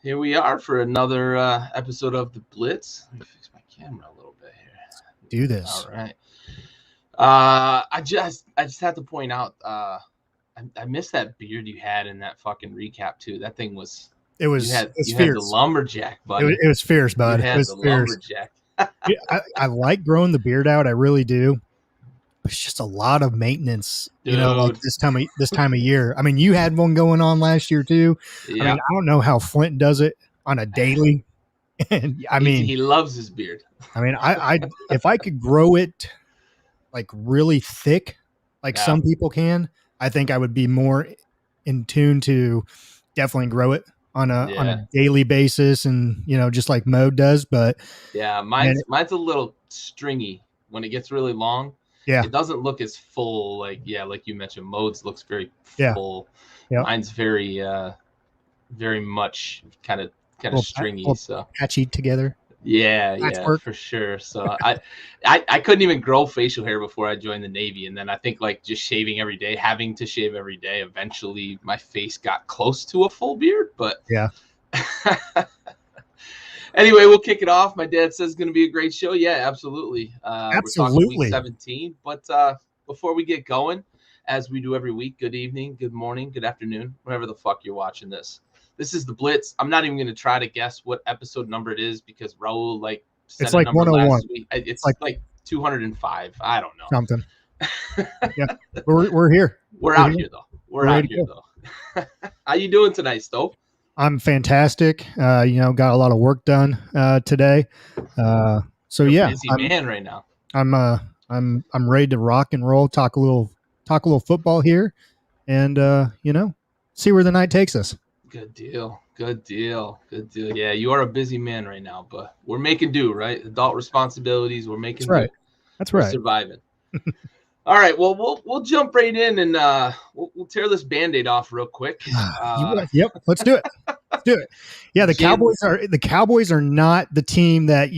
Here we are for another episode of the Blitz. Let me fix my camera a little bit here. Do this. All right. I just have to point out, I missed that beard you had in that fucking recap too. That thing was. You had the lumberjack, buddy. It was fierce, bud. You had the lumberjack. I like growing the beard out. I really do. It's just a lot of maintenance, Dude. You know, like this time of year. I mean, you had one going on last year too. Yeah. I mean, I don't know how Flint does it on a daily. And I mean, he loves his beard. I mean, I if I could grow it like really thick, like some people can, I think I would be more in tune to definitely grow it on a daily basis, and just like Mode does. But yeah, mine's a little stringy when it gets really long. Yeah, it doesn't look as full. Like you mentioned, Mode's looks very full. Yeah, mine's very much kind of stringy, so patchy together. Yeah, for sure. So I couldn't even grow facial hair before I joined the Navy, and then I think like just shaving every day, having to shave every day, eventually my face got close to a full beard. But yeah. Anyway, we'll kick it off. My dad says it's going to be a great show. Yeah, absolutely. Absolutely. We're talking week 17. But before we get going, as we do every week, good evening, good morning, good afternoon, whenever the fuck you're watching this. This is the Blitz. I'm not even going to try to guess what episode number it is because Raul said it's like 101. Last week. It's like 205. I don't know. Something. Yeah, we're here. We're out here though. We're out here though. How you doing tonight, Stowe? I'm fantastic. Got a lot of work done today. So You're yeah, a busy man right now. I'm ready to rock and roll. Talk a little football here, and see where the night takes us. Good deal. Yeah, you are a busy man right now, but we're making do, right? Adult responsibilities. We're making do. That's right. We're surviving. All right. Well, we'll jump right in and we'll tear this Band-Aid off real quick. Yep. Let's do it. Yeah, the Cowboys are not the team that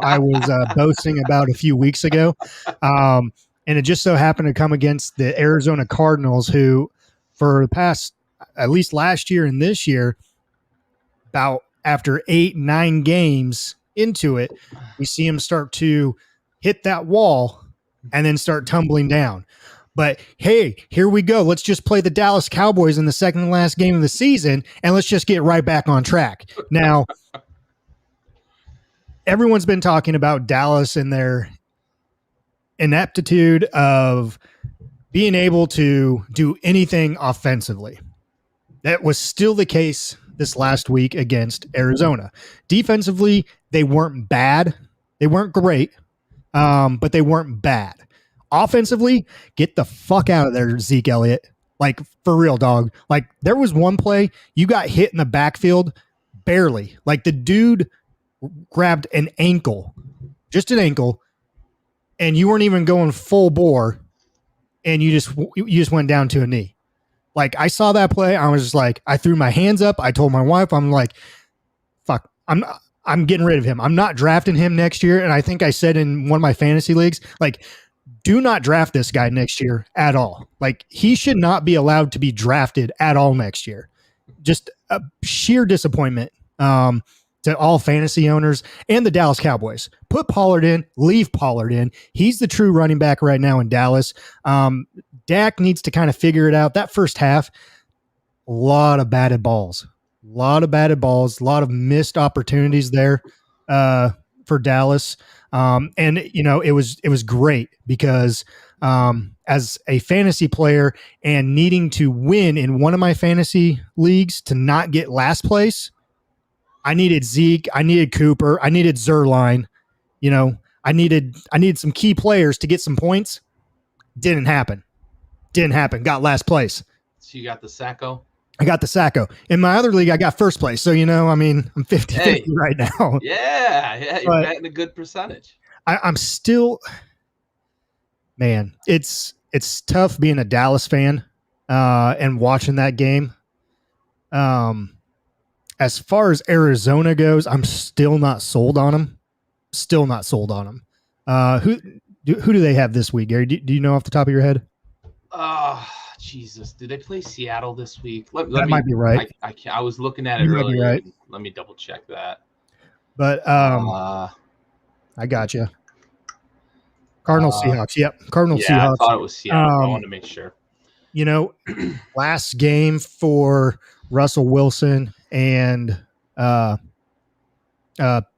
I was boasting about a few weeks ago, and it just so happened to come against the Arizona Cardinals, who for the past at least last year and this year, about after 8-9 games into it, we see them start to hit that wall and then start tumbling down. But hey, here we go. Let's just play the Dallas Cowboys in the second to last game of the season, and let's just get right back on track. Now, everyone's been talking about Dallas and their ineptitude of being able to do anything offensively. That was still the case this last week against Arizona. Defensively, they weren't bad. They weren't great, but they weren't bad. Offensively, get the fuck out of there, Zeke Elliott. Like, for real, dog. Like, there was one play, you got hit in the backfield, barely. Like, the dude grabbed an ankle, just an ankle, and you weren't even going full bore, and you just went down to a knee. Like, I saw that play, I was just like, I threw my hands up, I told my wife, I'm like, fuck, I'm getting rid of him. I'm not drafting him next year, and I think I said in one of my fantasy leagues, like, do not draft this guy next year at all. Like, he should not be allowed to be drafted at all next year. Just a sheer disappointment to all fantasy owners and the Dallas Cowboys. Put Pollard in, leave Pollard in. He's the true running back right now in Dallas. Dak needs to kind of figure it out. That first half, a lot of batted balls. A lot of batted balls, a lot of missed opportunities there for Dallas. And it was great because as a fantasy player and needing to win in one of my fantasy leagues to not get last place, I needed Zeke, I needed Cooper, I needed Zerline. I needed some key players to get some points. Didn't happen. Got last place. So you got the Sacco? I got the Sacco. In my other league, I got first place. So, I'm 50-50 right now. Yeah, you're batting a good percentage. I'm still, man, it's tough being a Dallas fan and watching that game. As far as Arizona goes, I'm still not sold on them. Who do they have this week, Gary? Do you know off the top of your head? Jesus, did they play Seattle this week? That might be right. I was looking at it earlier. Right. Let me double check that. But I got you. Cardinals Seahawks. Yep, Cardinals Seahawks. I thought it was Seattle. I wanted to make sure. Last game for Russell Wilson and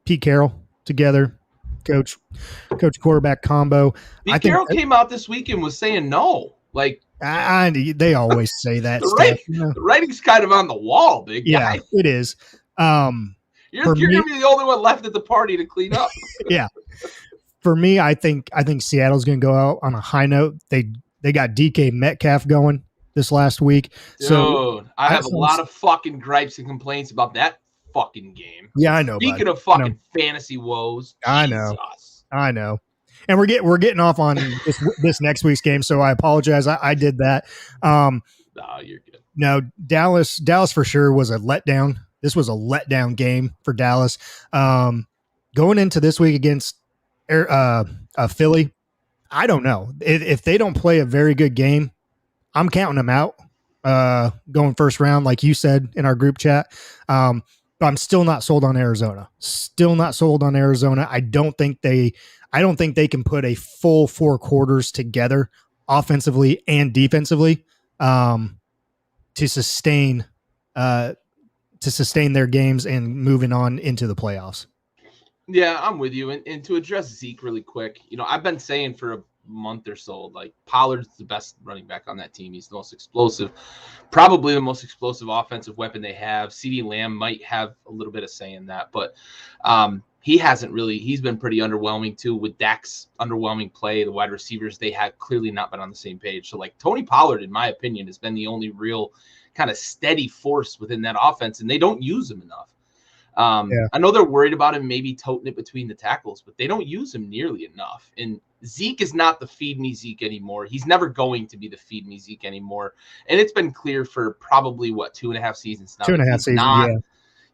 Pete Carroll together. Coach quarterback combo. Pete Carroll came out this week and was saying no. Like they always say that. The writing's kind of on the wall, big guy. Yeah, it is. You're gonna be the only one left at the party to clean up. Yeah. For me, I think Seattle's gonna go out on a high note. They got DK Metcalf going this last week. Dude, so I have a lot of fucking gripes and complaints about that fucking game. Yeah, I know. Speaking of fucking fantasy woes, I know. And we're getting off on this next week's game, so I apologize. I did that. No, you're good. No, Dallas for sure was a letdown. This was a letdown game for Dallas. Going into this week against Philly, I don't know. If they don't play a very good game, I'm counting them out going first round, like you said in our group chat. But I'm still not sold on Arizona. I don't think they can put a full 4 quarters together offensively and defensively to sustain their games and moving on into the playoffs. Yeah, I'm with you. And to address Zeke really quick, I've been saying for a month or so, like, Pollard's the best running back on that team. He's the most explosive, probably the most explosive offensive weapon they have. CeeDee Lamb might have a little bit of say in that, but he's been pretty underwhelming too with Dak's underwhelming play. The wide receivers, they have clearly not been on the same page. So, like, Tony Pollard, in my opinion, has been the only real kind of steady force within that offense, and they don't use him enough. I know they're worried about him maybe toting it between the tackles, but they don't use him nearly enough. And Zeke is not the feed me Zeke anymore. He's never going to be the feed me Zeke anymore. And it's been clear for probably 2.5 seasons now. 2.5 seasons.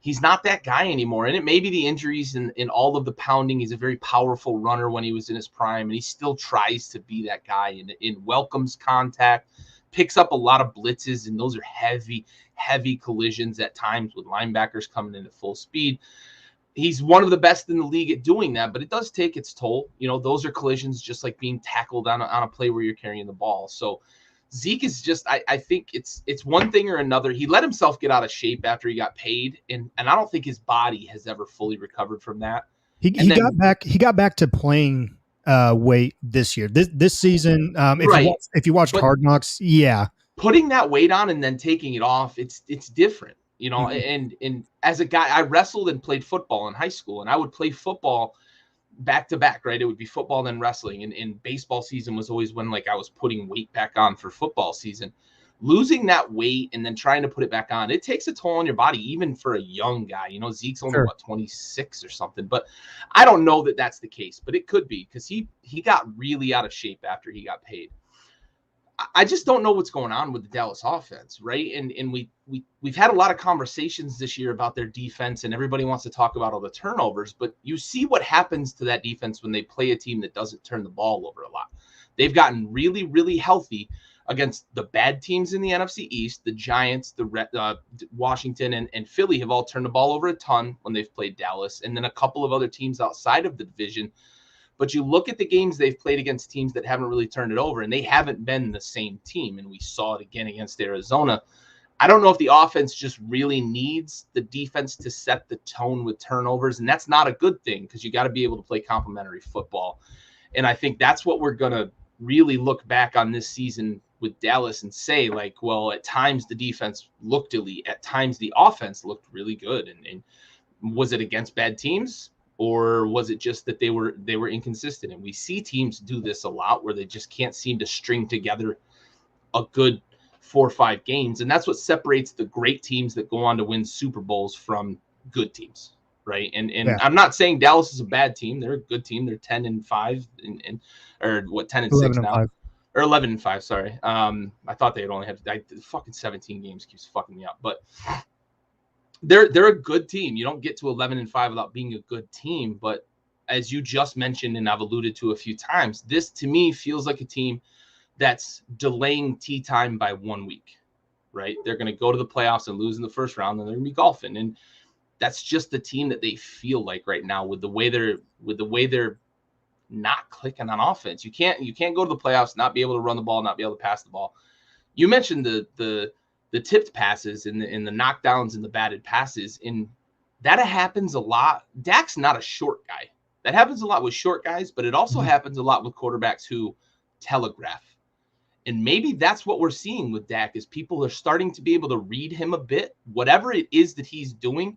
He's not that guy anymore. And it may be the injuries and all of the pounding. He's a very powerful runner when he was in his prime, and he still tries to be that guy and welcomes contact, picks up a lot of blitzes, and those are heavy collisions at times with linebackers coming in at full speed. He's one of the best in the league at doing that, but it does take its toll. Those are collisions just like being tackled on a play where you're carrying the ball. So Zeke is just, I think it's one thing or another. He let himself get out of shape after he got paid, and I don't think his body has ever fully recovered from that. He got back to playing weight this year. This season, if you watched Hard Knocks, putting that weight on and then taking it off, it's different, mm-hmm. and as a guy, I wrestled and played football in high school, and I would play football back to back, right? It would be football, then wrestling. And baseball season was always when I was putting weight back on for football season. Losing that weight and then trying to put it back on, it takes a toll on your body, even for a young guy. Zeke's only 26 or something, but I don't know that that's the case, but it could be because he got really out of shape after he got paid. I just don't know what's going on with the Dallas offense, right? And we've had a lot of conversations this year about their defense, and everybody wants to talk about all the turnovers, but you see what happens to that defense when they play a team that doesn't turn the ball over a lot. They've gotten really, really healthy against the bad teams in the NFC East. The Giants, the Washington, and Philly have all turned the ball over a ton when they've played Dallas, and then a couple of other teams outside of the division. But you look at the games they've played against teams that haven't really turned it over, and they haven't been the same team. And we saw it again against Arizona. I don't know if the offense just really needs the defense to set the tone with turnovers, and that's not a good thing because you got to be able to play complementary football. And I think that's what we're going to really look back on this season with Dallas and say, like, well, at times the defense looked elite, at times the offense looked really good. And was it against bad teams, or was it just that they were inconsistent? And we see teams do this a lot where they just can't seem to string together a good 4 or 5 games. And that's what separates the great teams that go on to win Super Bowls from good teams. Right. And I'm not saying Dallas is a bad team. They're a good team. They're 10-5 and or what, 10-6 now, 5. or 11-5. Sorry. I thought they had only had fucking 17 games keeps fucking me up, but they're a good team. You don't get to 11-5 without being a good team. But as you just mentioned, and I've alluded to a few times, this to me feels like a team that's delaying tea time by 1 week, right? They're going to go to the playoffs and lose in the first round, and they're going to be golfing. And that's just the team that they feel like right now with the way they're not clicking on offense. You can't go to the playoffs, not be able to run the ball, not be able to pass the ball. You mentioned the tipped passes and the knockdowns and the batted passes, and that happens a lot. Dak's not a short guy. That happens a lot with short guys, but it also happens a lot with quarterbacks who telegraph. And maybe that's what we're seeing with Dak is people are starting to be able to read him a bit. Whatever it is that he's doing,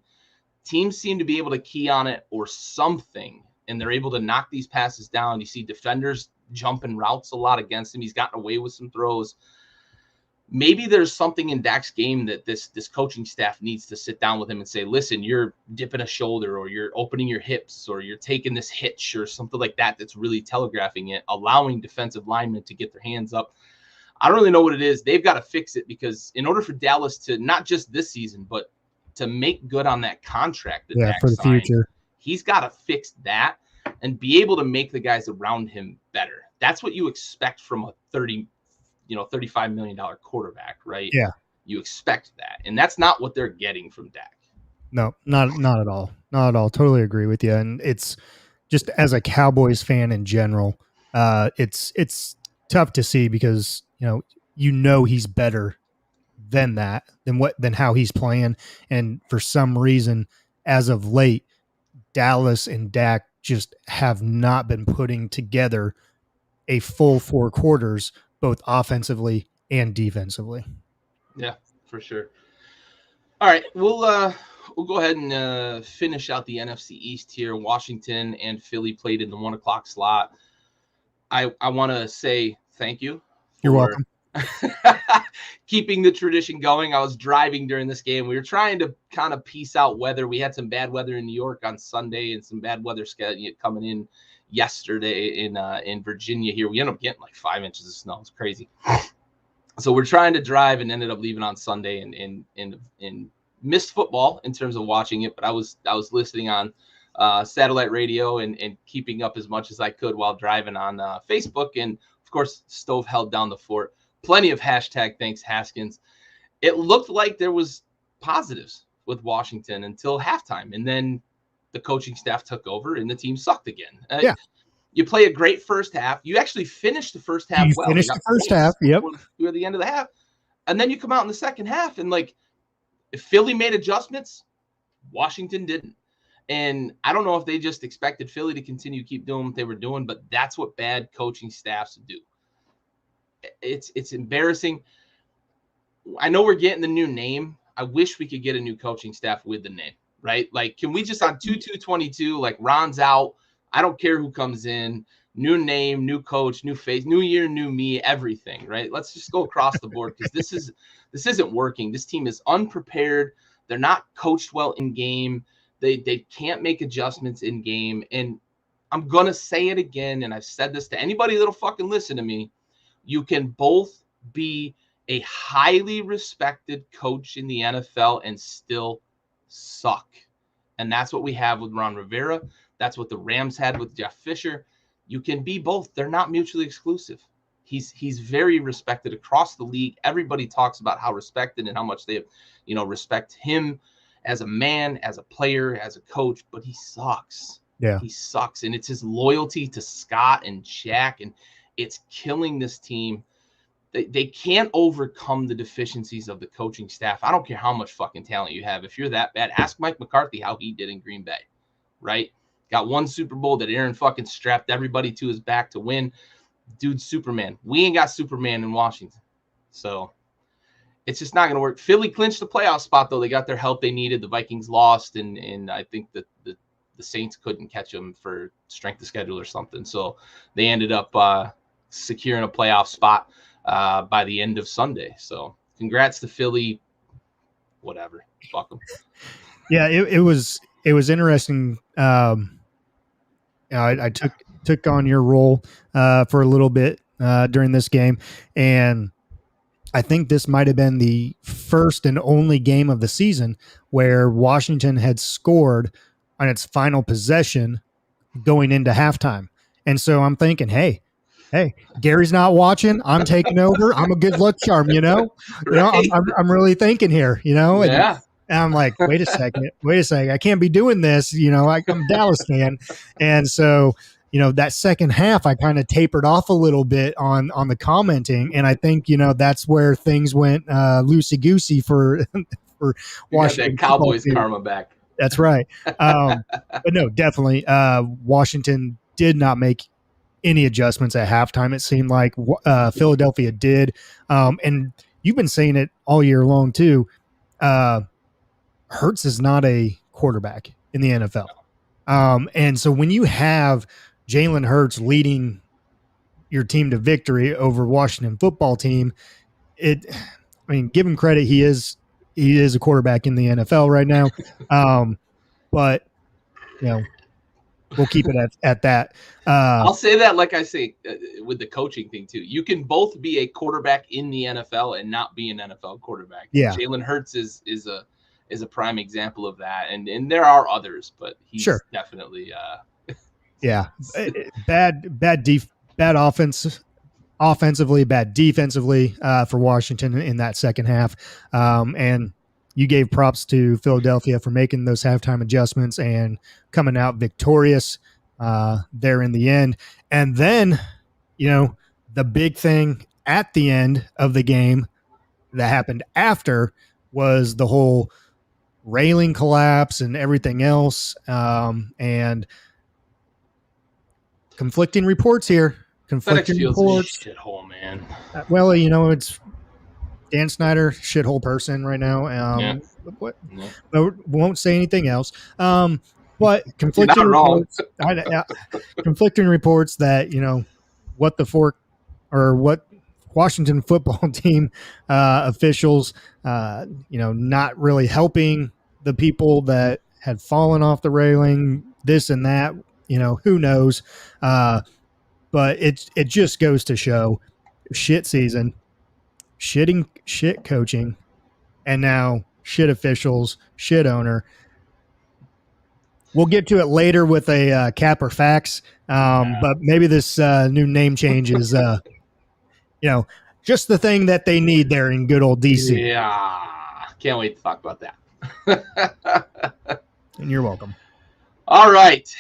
teams seem to be able to key on it or something, and they're able to knock these passes down. You see defenders jumping routes a lot against him. He's gotten away with some throws. Maybe there's something in Dak's game that this coaching staff needs to sit down with him and say, listen, you're dipping a shoulder, or you're opening your hips, or you're taking this hitch or something like that that's really telegraphing it, allowing defensive linemen to get their hands up. I don't really know what it is. They've got to fix it, because in order for Dallas to, not just this season, but to make good on that contract that Dak for the signed, future, he's got to fix that and be able to make the guys around him better. That's what you expect from a $35 million quarterback, right? Yeah. You expect that. And that's not what they're getting from Dak. No, not at all. Not at all. Totally agree with you. And it's just, as a Cowboys fan in general, it's tough to see, because he's better than that, than how he's playing. And for some reason, as of late, Dallas and Dak just have not been putting together a full 4 quarters, both offensively and defensively. Yeah, for sure. All right, we'll go ahead and finish out the NFC East here. Washington and Philly played in the 1 o'clock slot. I want to say thank you. You're welcome. Keeping the tradition going. I was driving during this game. We were trying to kind of piece out weather. We had some bad weather in New York on Sunday and some bad weather coming in yesterday in Virginia here. We ended up getting like 5 inches of snow. It's crazy. So we're trying to drive and ended up leaving on Sunday and missed football in terms of watching it. But I was listening on satellite radio and keeping up as much as I could while driving on Facebook. And of course, Stove held down the fort. Plenty of hashtag thanks Haskins. It looked like there was positives with Washington until halftime. And then the coaching staff took over and the team sucked again. Yeah. You play a great first half. You actually finished the first half well. Finished the first half, yep. You were at the end of the half. And then you come out in the second half, and like, if Philly made adjustments, Washington didn't. And I don't know if they just expected Philly to continue to keep doing what they were doing, but that's what bad coaching staffs do. It's embarrassing. I know we're getting the new name. I wish we could get a new coaching staff with the name, right? Like, can we just on 2-2-22, like, Ron's out, I don't care who comes in, new name, new coach, new face, new year, new me, everything, right? Let's just go across the board, because this isn't working. This team is unprepared. They're not coached well in game. They can't make adjustments in game. And I'm going to say it again, and I've said this to anybody that'll fucking listen to me. You can both be a highly respected coach in the NFL and still suck. And that's what we have with Ron Rivera. That's what the Rams had with Jeff Fisher. You can be both. They're not mutually exclusive. He's very respected across the league. Everybody talks about how respected and how much they, respect him as a man, as a player, as a coach, but he sucks. Yeah. He sucks. And it's his loyalty to Scott and Shaq, and it's killing this team. they can't overcome the deficiencies of the coaching staff. I don't care how much fucking talent you have. If you're that bad, ask Mike McCarthy how he did in Green Bay, right? Got one Super Bowl that Aaron fucking strapped everybody to his back to win. Dude, Superman. We ain't got Superman in Washington. So it's just not going to work. Philly clinched the playoff spot, though. They got their help they needed. The Vikings lost, and I think that the Saints couldn't catch them for strength of schedule or something. So they ended up securing a playoff spot by the end of Sunday. So congrats to Philly. Whatever. Fuck them. Yeah, it was interesting. I took on your role for a little bit during this game, and I think this might have been the first and only game of the season where Washington had scored on its final possession going into halftime. And so I'm thinking, hey, Gary's not watching. I'm taking over. I'm a good luck charm, you know. Right? I'm really thinking here, you know. Yeah. And I'm like, wait a second. I can't be doing this. You know, I'm a Dallas fan, and so that second half, I kind of tapered off a little bit on the commenting, and I think that's where things went loosey goosey for Washington. That Cowboys karma back. That's right. But no, definitely, Washington did not make any adjustments at halftime. It seemed like Philadelphia did, and you've been saying it all year long too. Hurts is not a quarterback in the NFL, and so when you have Jalen Hurts leading your team to victory over Washington football team, give him credit. He is a quarterback in the NFL right now. But we'll keep it at that. I'll say that, like I say, with the coaching thing too. You can both be a quarterback in the NFL and not be an NFL quarterback. Yeah. Jalen Hurts is a prime example of that. And there are others, but he's definitely yeah, bad offense, offensively, bad defensively for Washington in that second half. And you gave props to Philadelphia for making those halftime adjustments and coming out victorious there in the end. And then, the big thing at the end of the game that happened after was the whole railing collapse and everything else. And conflicting reports here. Conflicting reports. Like a shithole, man. Well, it's Dan Snyder, shithole person right now. Won't say anything else. But conflicting reports. Conflicting reports that what the fork or what Washington football team officials, not really helping the people that had fallen off the railing. This and that. Who knows? But it just goes to show shit season, shit coaching, and now shit officials, shit owner. We'll get to it later with a cap or facts. But maybe this new name change is, just the thing that they need there in good old DC. Yeah. Can't wait to talk about that. And you're welcome. All right.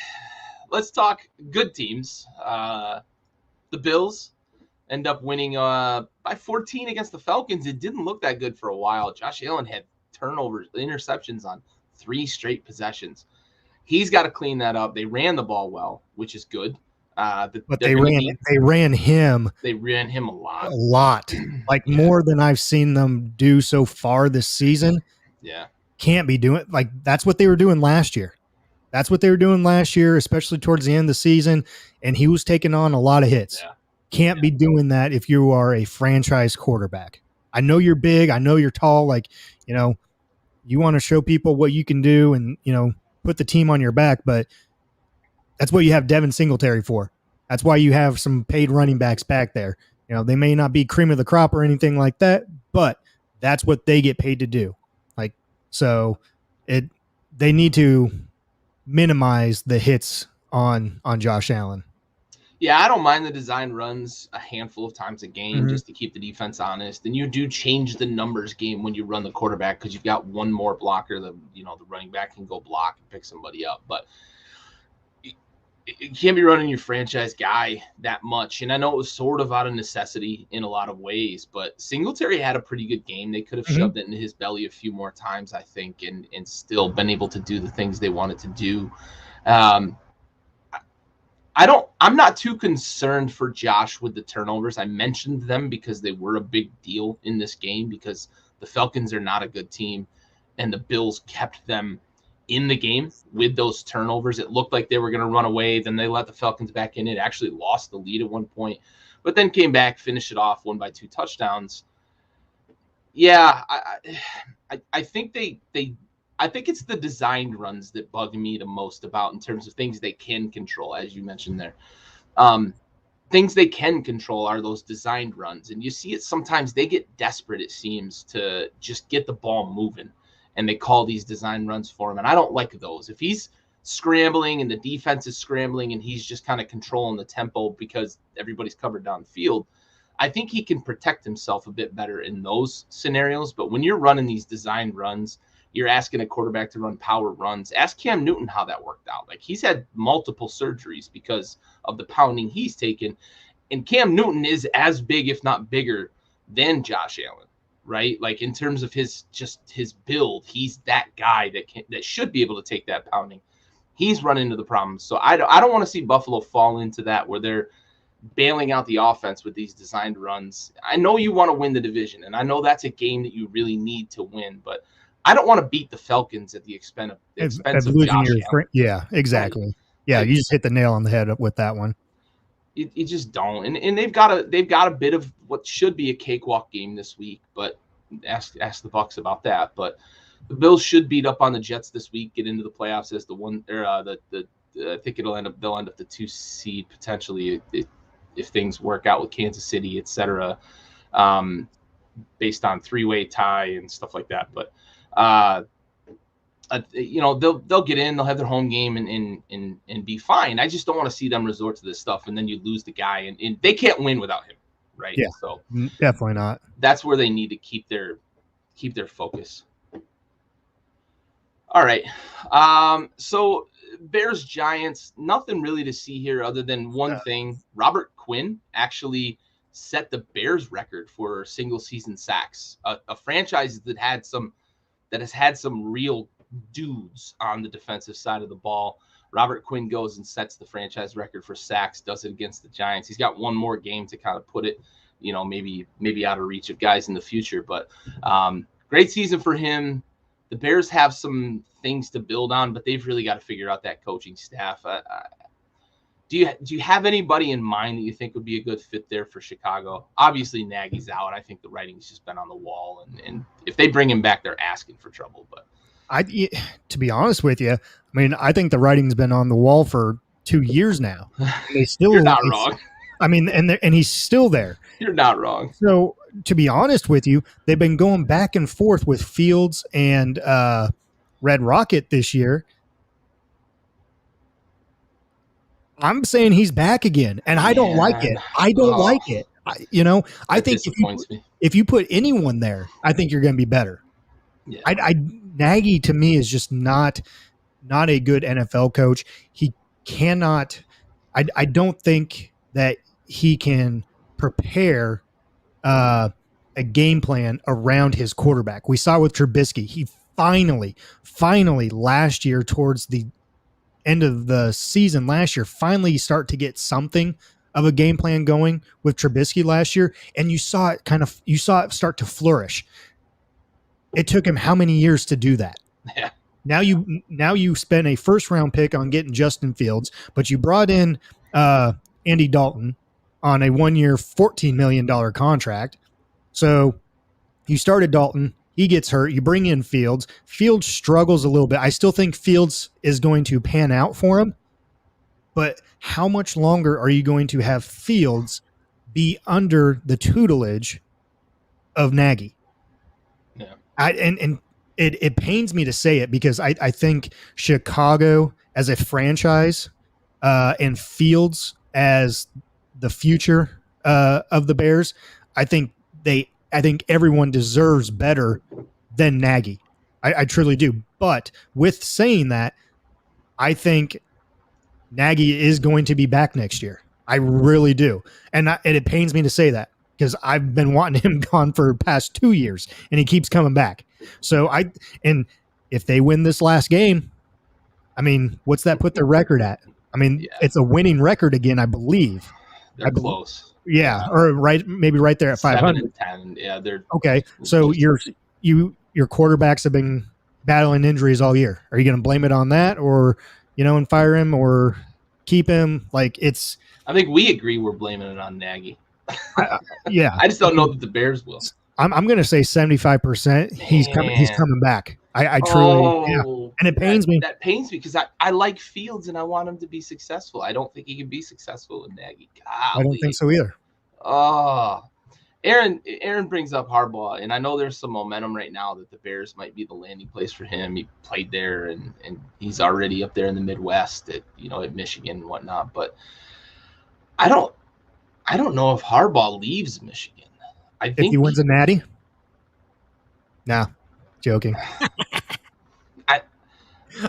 Let's talk good teams. The Bills end up winning by 14 against the Falcons. It didn't look that good for a while. Josh Allen had turnovers, interceptions on 3 straight possessions. He's got to clean that up. They ran the ball well, which is good. But they ran him. They ran him a lot. Like more than I've seen them do so far this season. Yeah. Can't be doing that's what they were doing last year. That's what they were doing last year, especially towards the end of the season. And he was taking on a lot of hits. Yeah. Can't be doing that if you are a franchise quarterback. I know you're big. I know you're tall. You want to show people what you can do and, put the team on your back. But that's what you have Devin Singletary for. That's why you have some paid running backs back there. They may not be cream of the crop or anything like that, but that's what they get paid to do. They need to minimize the hits on Josh Allen. Yeah, I don't mind the design runs a handful of times a game just to keep the defense honest. And you do change the numbers game when you run the quarterback because you've got one more blocker. The running back can go block and pick somebody up. But you can't be running your franchise guy that much. And I know it was sort of out of necessity in a lot of ways, but Singletary had a pretty good game. They could have Mhm. shoved it into his belly a few more times, I think, and still been able to do the things they wanted to do. Um, I'm not too concerned for Josh with the turnovers. I mentioned them because they were a big deal in this game because the Falcons are not a good team and the Bills kept them in the game with those turnovers. It looked like they were going to run away. Then they let the Falcons back in. It actually lost the lead at one point, but then came back, finished it off, won by 2 touchdowns. Yeah, I think I think it's the designed runs that bug me the most about in terms of things they can control, as you mentioned there. Um, Things they can control are those designed runs, and you see it sometimes. They get desperate, it seems, to just get the ball moving, and they call these design runs for him. And I don't like those. If he's scrambling and the defense is scrambling and he's just kind of controlling the tempo because everybody's covered downfield, I think he can protect himself a bit better in those scenarios. But when you're running these design runs, you're asking a quarterback to run power runs. Ask Cam Newton how that worked out. Like, he's had multiple surgeries because of the pounding he's taken. And Cam Newton is as big, if not bigger, than Josh Allen, right? Like, in terms of his build, he's that guy that should be able to take that pounding. He's run into the problems. So I don't want to see Buffalo fall into that where they're bailing out the offense with these designed runs. I know you want to win the division, and I know that's a game that you really need to win, but I don't want to beat the Falcons at the expense of Losing Josh your Allen. yeah, exactly. Right? Yeah, Like, you just hit the nail on the head with that one. you just don't. And they've got a bit of what should be a cakewalk game this week, but ask the Bucs about that. But the Bills should beat up on the Jets this week, get into the playoffs as the one or the I think they'll end up the 2 seed potentially if things work out with Kansas City, etc. Based on 3-way tie and stuff like that. But they'll get in, they'll have their home game and be fine. I just don't want to see them resort to this stuff and then you lose the guy and they can't win without him, right? Yeah, so definitely not. That's where they need to keep their focus. All right, so Bears Giants, nothing really to see here other than one thing. Robert Quinn actually set the Bears record for single season sacks, a franchise that has had some real dudes on the defensive side of the ball. Robert Quinn goes and sets the franchise record for sacks, does it against the Giants. He's got one more game to kind of put it, maybe out of reach of guys in the future. But great season for him. The Bears have some things to build on, but they've really got to figure out that coaching staff. Do you have anybody in mind that you think would be a good fit there for Chicago? Obviously, Nagy's out. I think the writing's just been on the wall, and if they bring him back, they're asking for trouble. But to be honest with you, I mean, I think the writing's been on the wall for 2 years now. They still, you're not wrong. I mean, and he's still there. You're not wrong. So, to be honest with you, they've been going back and forth with Fields and Red Rocket this year. I'm saying he's back again, and I don't like it. I don't like it. I think if you put anyone there, I think you're going to be better. Yeah. Nagy to me is just not a good NFL coach. He cannot. I don't think that he can prepare a game plan around his quarterback. We saw with Trubisky. He finally last year towards the end of the season last year, finally start to get something of a game plan going with Trubisky last year, and you saw it start to flourish. It took him how many years to do that? Yeah. Now you spent a first round pick on getting Justin Fields, but you brought in Andy Dalton on a 1-year, $14 million contract. So you started Dalton. He gets hurt. You bring in Fields. Fields struggles a little bit. I still think Fields is going to pan out for him. But how much longer are you going to have Fields be under the tutelage of Nagy? Yeah. It pains me to say it because I think Chicago as a franchise and Fields as the future of the Bears, I think everyone deserves better than Nagy. I truly do. But with saying that, I think Nagy is going to be back next year. I really do. And it pains me to say that because I've been wanting him gone for the past 2 years and he keeps coming back. So and if they win this last game, I mean, what's that put their record at? I mean, It's a winning record again, I believe. They're close. Yeah, or maybe right there at 500. 7-10. Yeah, they're okay. So your quarterbacks have been battling injuries all year. Are you going to blame it on that, or and fire him, or keep him? Like I think we agree we're blaming it on Nagy. Yeah, I just don't know that the Bears will. I'm going to say 75%. He's coming back. I truly, and it pains me. That pains me because I like Fields and I want him to be successful. I don't think he can be successful with Nagy. Golly. I don't think so either. Oh, Aaron brings up Harbaugh, and I know there's some momentum right now that the Bears might be the landing place for him. He played there, and he's already up there in the Midwest at Michigan and whatnot. But I don't know if Harbaugh leaves Michigan. I think if he wins a natty. No, joking.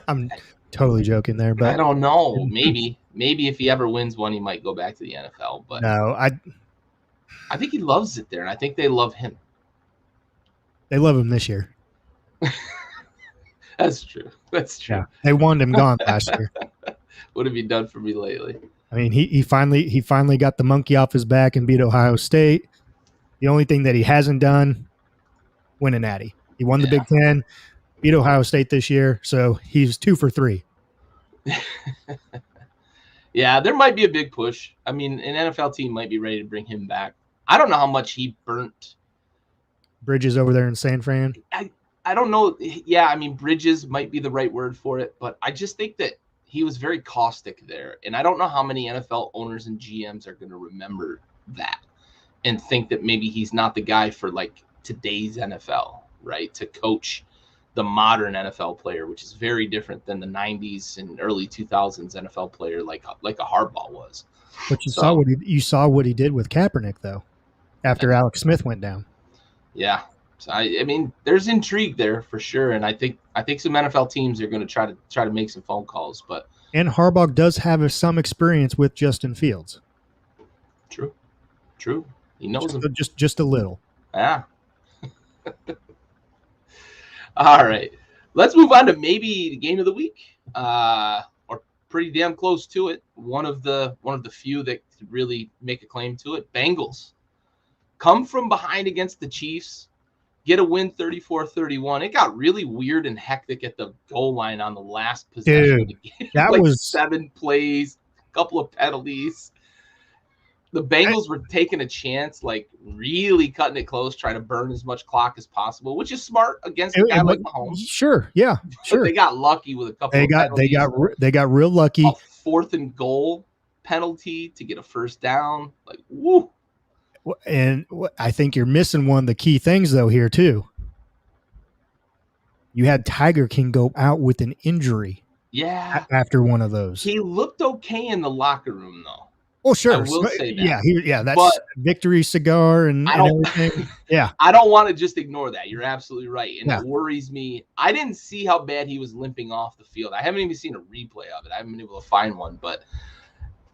I'm totally joking there, but I don't know. Maybe if he ever wins one, he might go back to the NFL. But no, I think he loves it there, and I think they love him. They love him this year. That's true. Yeah, they wanted him gone last year. What have you done for me lately? I mean, he finally got the monkey off his back and beat Ohio State. The only thing that he hasn't done, win a natty. He won the Big Ten, beat Ohio State this year, so he's 2 for 3. Yeah, there might be a big push. I mean, an NFL team might be ready to bring him back. I don't know how much he burnt Bridges over there in San Fran. I don't know. Yeah, I mean, Bridges might be the right word for it, but I just think that he was very caustic there. And I don't know how many NFL owners and GMs are going to remember that and think that maybe he's not the guy for like today's NFL, right? To coach the modern NFL player, which is very different than the 90s and early 2000s NFL player like a Harbaugh was. But you saw what he did with Kaepernick though, after Alex Smith went down. Yeah. So I mean, there's intrigue there for sure, and I think some NFL teams are going to try to make some phone calls, but and Harbaugh does have some experience with Justin Fields. True. He knows him just a little. Yeah. All right, let's move on to maybe the game of the week, or pretty damn close to it. One of the few that could really make a claim to it. Bengals come from behind against the Chiefs, get a win 34-31. It got really weird and hectic at the goal line on the last possession of the game. That like was 7 plays, a couple of penalties. The Bengals were taking a chance, like really cutting it close, trying to burn as much clock as possible, which is smart against a guy like Mahomes. Sure, yeah, sure. But they got lucky with a couple. They got real lucky. A 4th and goal penalty to get a first down. Like woo. And I think you're missing one of the key things though here too. You had Tiger King go out with an injury. Yeah. After one of those, he looked okay in the locker room though. Oh, sure. I will say that. Yeah, that's victory cigar and everything. Yeah. I don't want to just ignore that. You're absolutely right. And it worries me. I didn't see how bad he was limping off the field. I haven't even seen a replay of it. I haven't been able to find one, but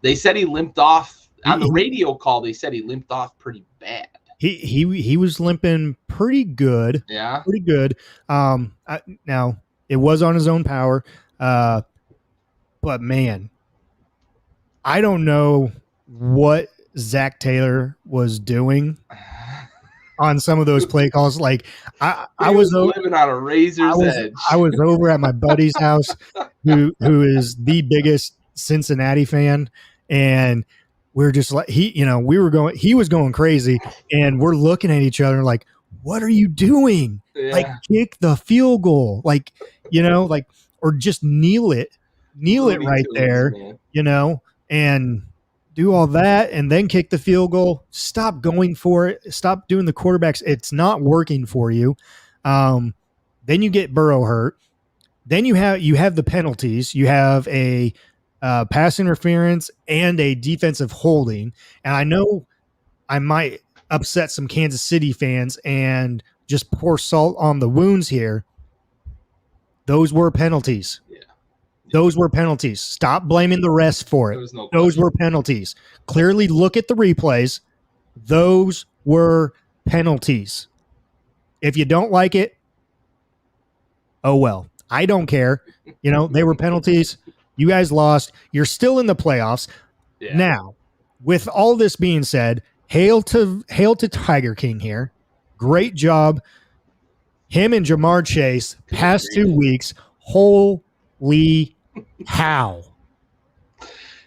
they said he limped off. On the radio call, they said he limped off pretty bad. He was limping pretty good. Yeah. Pretty good. Now, it was on his own power. But, man, I don't know what Zach Taylor was doing on some of those play calls. Like I was living on a razor's edge. I was over at my buddy's house, who is the biggest Cincinnati fan, and we're just like he was going crazy, and we're looking at each other like, what are you doing? Yeah. Like kick the field goal, or just kneel it right there, man. And do all that and then kick the field goal. Stop going for it. Stop doing the quarterbacks. It's not working for you. Then you get Burrow hurt. Then you have the penalties. You have a pass interference and a defensive holding. And I know I might upset some Kansas City fans and just pour salt on the wounds here. Those were penalties. Those were penalties. Stop blaming the refs for it. There was no Those question. were penalties. Clearly look at the replays. Those were penalties. If you don't like it, oh well. I don't care. You know, they were penalties. You guys lost. You're still in the playoffs. Yeah. Now, with all this being said, hail to Tiger King here. Great job. Him and Jamar Chase past 2 weeks. Holy cow.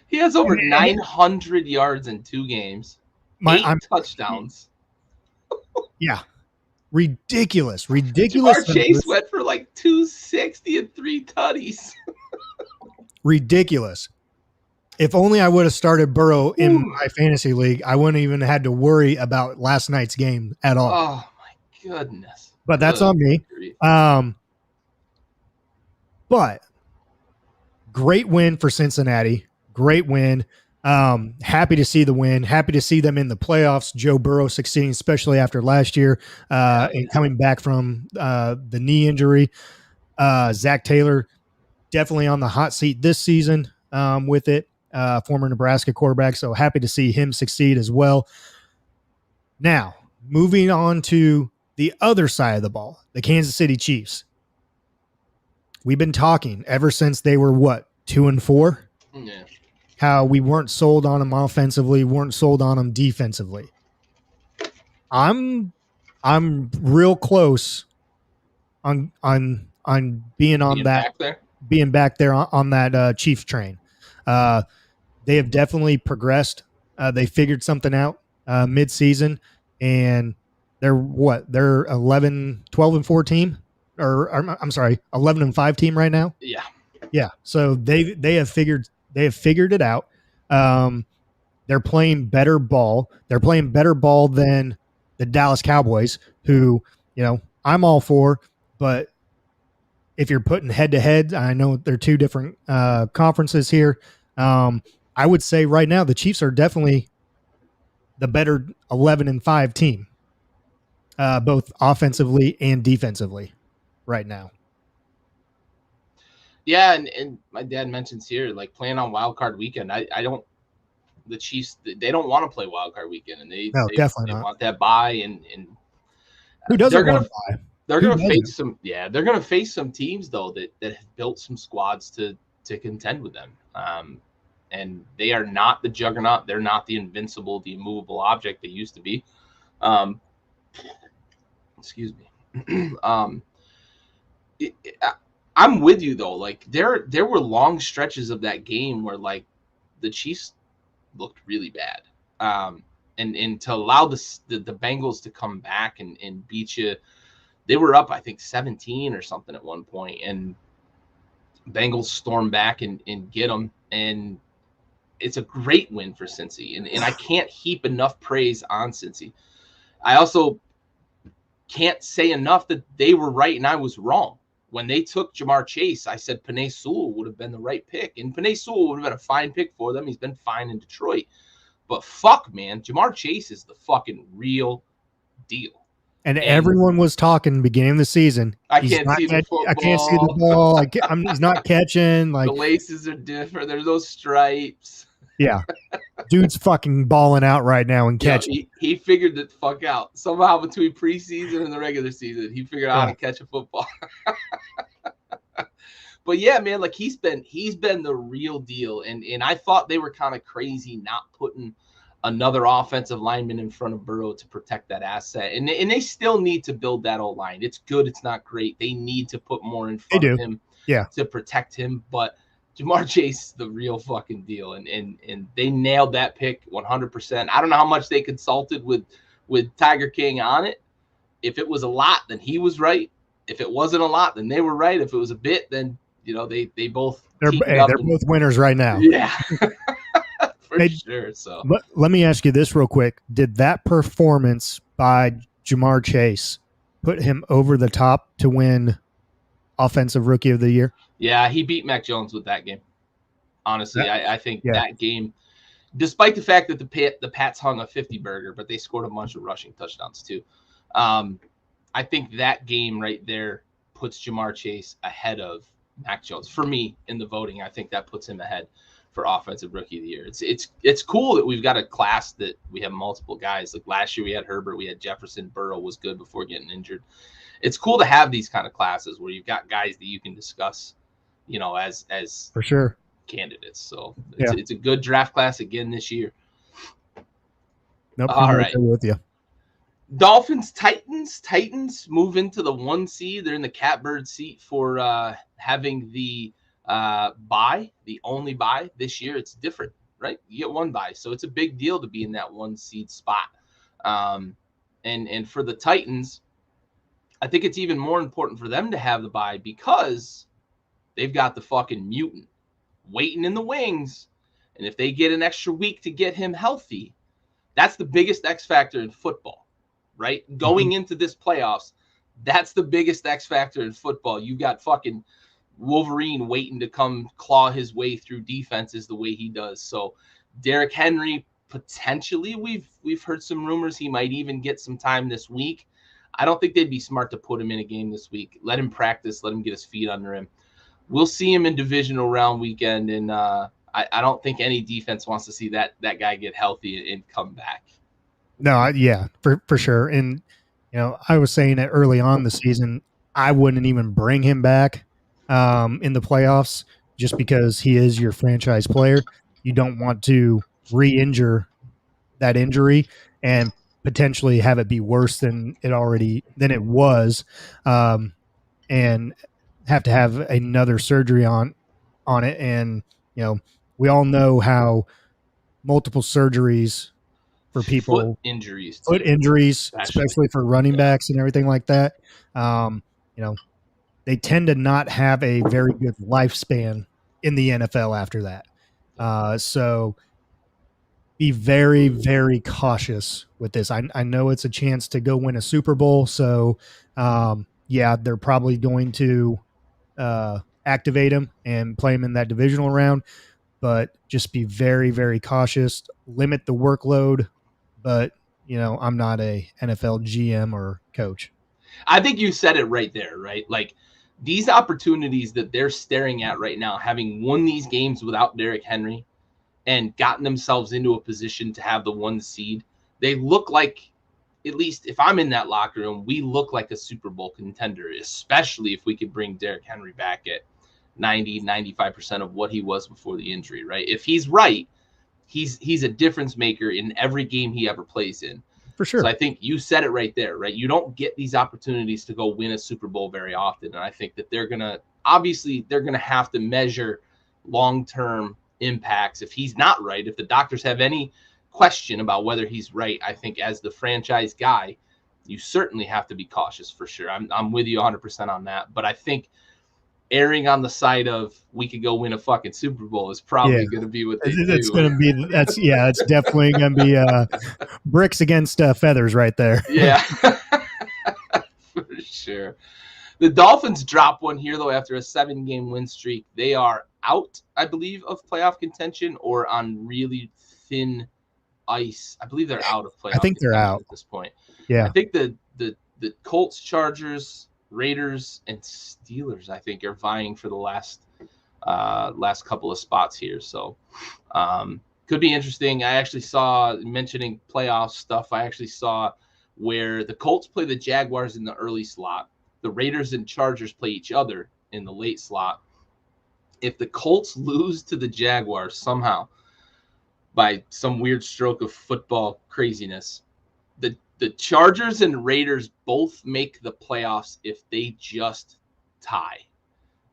He has over 900 yards in 2 games. 8 touchdowns. Yeah. Ridiculous. Ridiculous. Jamar Chase went for like 260 and 3 tutties. Ridiculous. If only I would have started Burrow in my fantasy league, I wouldn't even had to worry about last night's game at all. Oh my goodness. But that's on me. But great win for Cincinnati. Great win. Happy to see the win. Happy to see them in the playoffs. Joe Burrow succeeding, especially after last year and coming back from the knee injury. Zach Taylor definitely on the hot seat this season with it. Former Nebraska quarterback. So happy to see him succeed as well. Now, moving on to the other side of the ball, the Kansas City Chiefs. We've been talking ever since they were 2-4? Yeah. How we weren't sold on them offensively, weren't sold on them defensively. I'm real close on being back there on that Chiefs train. They have definitely progressed. They figured something out mid-season, and they're 12-4 team, or I'm sorry, 11-5 team right now. Yeah. So they have figured it out. They're playing better ball. They're playing better ball than the Dallas Cowboys, who, I'm all for, but if you're putting head to head, I know they're two different conferences here. I would say right now the Chiefs are definitely the better 11-5 team, both offensively and defensively right now. Yeah, and my dad mentions here, like playing on Wild Card Weekend. The Chiefs, they don't want to play Wild Card Weekend, and they want that bye. And who doesn't want to buy? They're going to face some. Yeah, they're going to face some teams though that have built some squads to contend with them. And they are not the juggernaut. They're not the invincible, the immovable object they used to be. Excuse me. I'm with you though. Like there were long stretches of that game where like the Chiefs looked really bad. And to allow the Bengals to come back and beat you, they were up I think 17 or something at one point, and Bengals storm back and get them, and it's a great win for Cincy, and I can't heap enough praise on Cincy. I also can't say enough that they were right and I was wrong. When they took Jamar Chase, I said Penei Sewell would have been the right pick, and Penei Sewell would have been a fine pick for them. He's been fine in Detroit, but fuck, man, Jamar Chase is the fucking real deal. And everyone was talking beginning of the season. I can't see the football. I can't see the ball. He's not catching. Like the laces are different. There's those stripes. Yeah, dude's fucking balling out right now and catching. He figured the fuck out somehow between preseason and the regular season. He figured out how to catch a football. But yeah, man, like he's been the real deal. And I thought they were kind of crazy not putting another offensive lineman in front of Burrow to protect that asset. And they still need to build that old line. It's good. It's not great. They need to put more in front of him to protect him. But Jamar Chase is the real fucking deal. And they nailed that pick 100%. I don't know how much they consulted with Tiger King on it. If it was a lot, then he was right. If it wasn't a lot, then they were right. If it was a bit, then, they both. They're both winners right now. Yeah. Sure. So let me ask you this real quick. Did that performance by Jamar Chase put him over the top to win Offensive Rookie of the Year? Yeah, he beat Mac Jones with that game. Honestly, I think that game, despite the fact that the Pats hung a 50 burger, but they scored a bunch of rushing touchdowns too. I think that game right there puts Jamar Chase ahead of Mac Jones. For me, in the voting, I think that puts him ahead for offensive rookie of the year. It's cool that we've got a class that we have multiple guys. Like last year we had Herbert, we had Jefferson, Burrow was good before getting injured. It's cool to have these kind of classes where you've got guys that you can discuss, as for sure candidates. So Yeah. it's a good draft class again this year. Nope. All right. With you. Dolphins, Titans move into the 1 seed. They're in the catbird seat for having the bye, the only bye this year. It's different, right? You get one bye, so it's a big deal to be in that 1 seed spot. And for the Titans, I think it's even more important for them to have the bye because they've got the fucking mutant waiting in the wings. And if they get an extra week to get him healthy, that's the biggest X factor in football. Right? Going into this playoffs, that's the biggest X factor in football. You got fucking Wolverine waiting to come claw his way through defenses the way he does. So Derrick Henry, potentially, we've heard some rumors he might even get some time this week. I don't think they'd be smart to put him in a game this week. Let him practice. Let him get his feet under him. We'll see him in divisional round weekend, and I don't think any defense wants to see that guy get healthy and come back. No, yeah, for sure. And, I was saying it early on in the season, I wouldn't even bring him back in the playoffs just because he is your franchise player. You don't want to re-injure that injury and potentially have it be worse than it was, and have to have another surgery on it. And, we all know how multiple surgeries for people, foot injuries, especially for running backs and everything like that. They tend to not have a very good lifespan in the NFL after that. So be very, very cautious with this. I know it's a chance to go win a Super Bowl. So they're probably going to activate him and play him in that divisional round, but just be very, very cautious, limit the workload. But, I'm not a NFL GM or coach. I think you said it right there, right? Like these opportunities that they're staring at right now, having won these games without Derrick Henry and gotten themselves into a position to have the 1 seed, they look like, at least if I'm in that locker room, we look like a Super Bowl contender, especially if we could bring Derrick Henry back at 90-95% of what he was before the injury, right? If he's right, he's a difference maker in every game he ever plays in. For sure. So I think you said it right there, right? You don't get these opportunities to go win a Super Bowl very often. And I think that they're going to have to measure long-term impacts. If he's not right, if the doctors have any question about whether he's right, I think as the franchise guy, you certainly have to be cautious for sure. I'm with you 100% on that. But I think erring on the side of we could go win a fucking Super Bowl is probably going to be what they do. It's definitely going to be bricks against feathers right there. Yeah, for sure. The Dolphins drop one here, though, after a 7-game win streak. They are out, I believe, of playoff contention or on really thin ice. I believe they're out of playoff. I think they're out at this point. Yeah. I think the Colts, Chargers, Raiders, and Steelers, I think, are vying for the last couple of spots here. So could be interesting. I actually saw, mentioning playoff stuff, I actually saw where the Colts play the Jaguars in the early slot. The Raiders and Chargers play each other in the late slot. If the Colts lose to the Jaguars somehow by some weird stroke of football craziness, the Chargers and Raiders both make the playoffs if they just tie.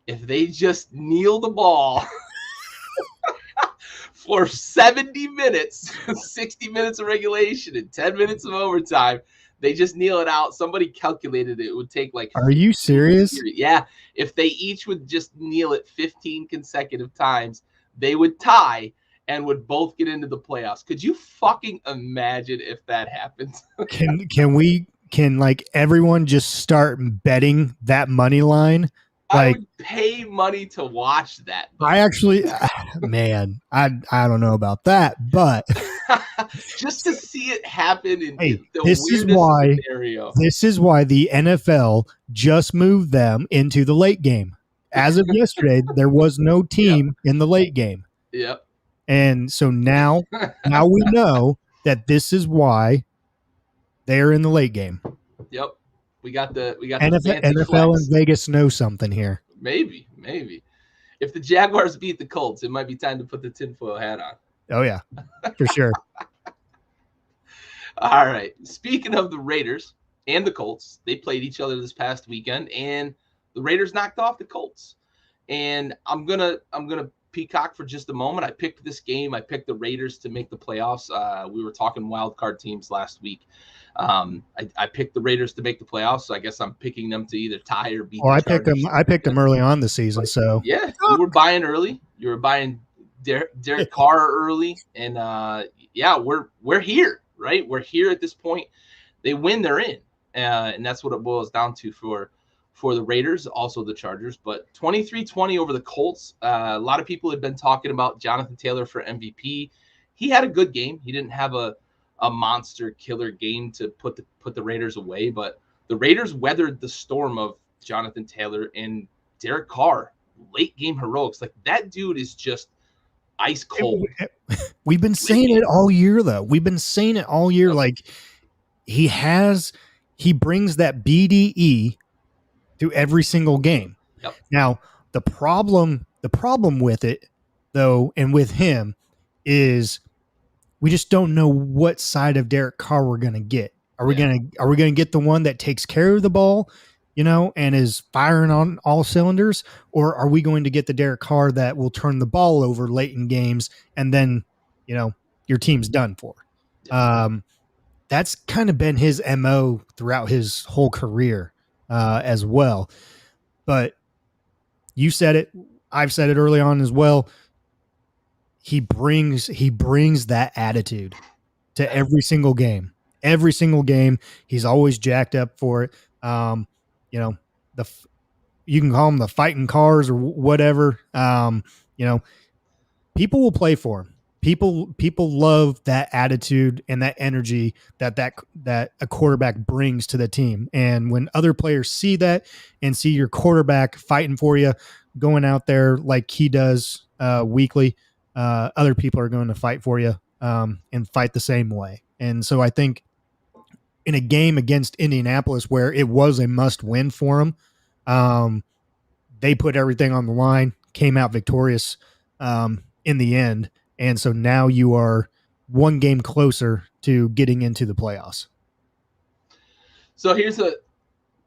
If they just kneel the ball for 70 minutes, 60 minutes of regulation and 10 minutes of overtime, they just kneel it out. Somebody calculated it would take like... Are you serious? Yeah. If they each would just kneel it 15 consecutive times, they would tie and would both get into the playoffs. Could you fucking imagine if that happens? Can like everyone just start betting that money line? I would pay money to watch that. I actually, man, I don't know about that, but just to see it happen in the this is why scenario. This is why the NFL just moved them into the late game. as of yesterday, there was no team Yep. in the late game. Yep. And so now we know that this is why they're in the late game. Yep. We got the fancy NFL flex. and Vegas know something here. Maybe. If the Jaguars beat the Colts, it might be time to put the tinfoil hat on. Oh yeah, for sure. All right. Speaking of the Raiders and the Colts, they played each other this past weekend, and the Raiders knocked off the Colts. And I'm gonna peacock for just a moment. I picked this game. I picked the Raiders to make the playoffs. We were talking wild card teams last week. I picked the Raiders to make the playoffs, so I guess I'm picking them to either tie or beat. I picked them early on the season. So yeah, you were buying early. You were buying Derek Carr early, and yeah, we're here, right? We're here at this point. They win, they're in, and that's what it boils down to for the Raiders, also the Chargers. But 23-20 over the Colts. A lot of people had been talking about Jonathan Taylor for MVP. He had a good game. He didn't have a monster killer game to put the Raiders away, but the Raiders weathered the storm of Jonathan Taylor and Derek Carr. Late game heroics. Like, that dude is just ice cold. We've been saying it all year, though. We've been saying it all year. Yep. Like, he brings that BDE to every single game. Yep. Now, the problem with it, though, and with him, is we just don't know what side of Derek Carr we're going to get. Are we going to get the one that takes care of the ball, and is firing on all cylinders, or are we going to get the Derek Carr that will turn the ball over late in games and then, your team's done for? That's kind of been his MO throughout his whole career as well. But you said it, I've said it early on as well. He brings that attitude to every single game. Every single game, he's always jacked up for it. You can call him the fighting cars or whatever. People will play for him. People love that attitude and that energy that a quarterback brings to the team. And when other players see that and see your quarterback fighting for you, going out there like he does weekly, other people are going to fight for you and fight the same way. And so I think in a game against Indianapolis where it was a must-win for them, they put everything on the line, came out victorious in the end. And so now you are one game closer to getting into the playoffs. So here's a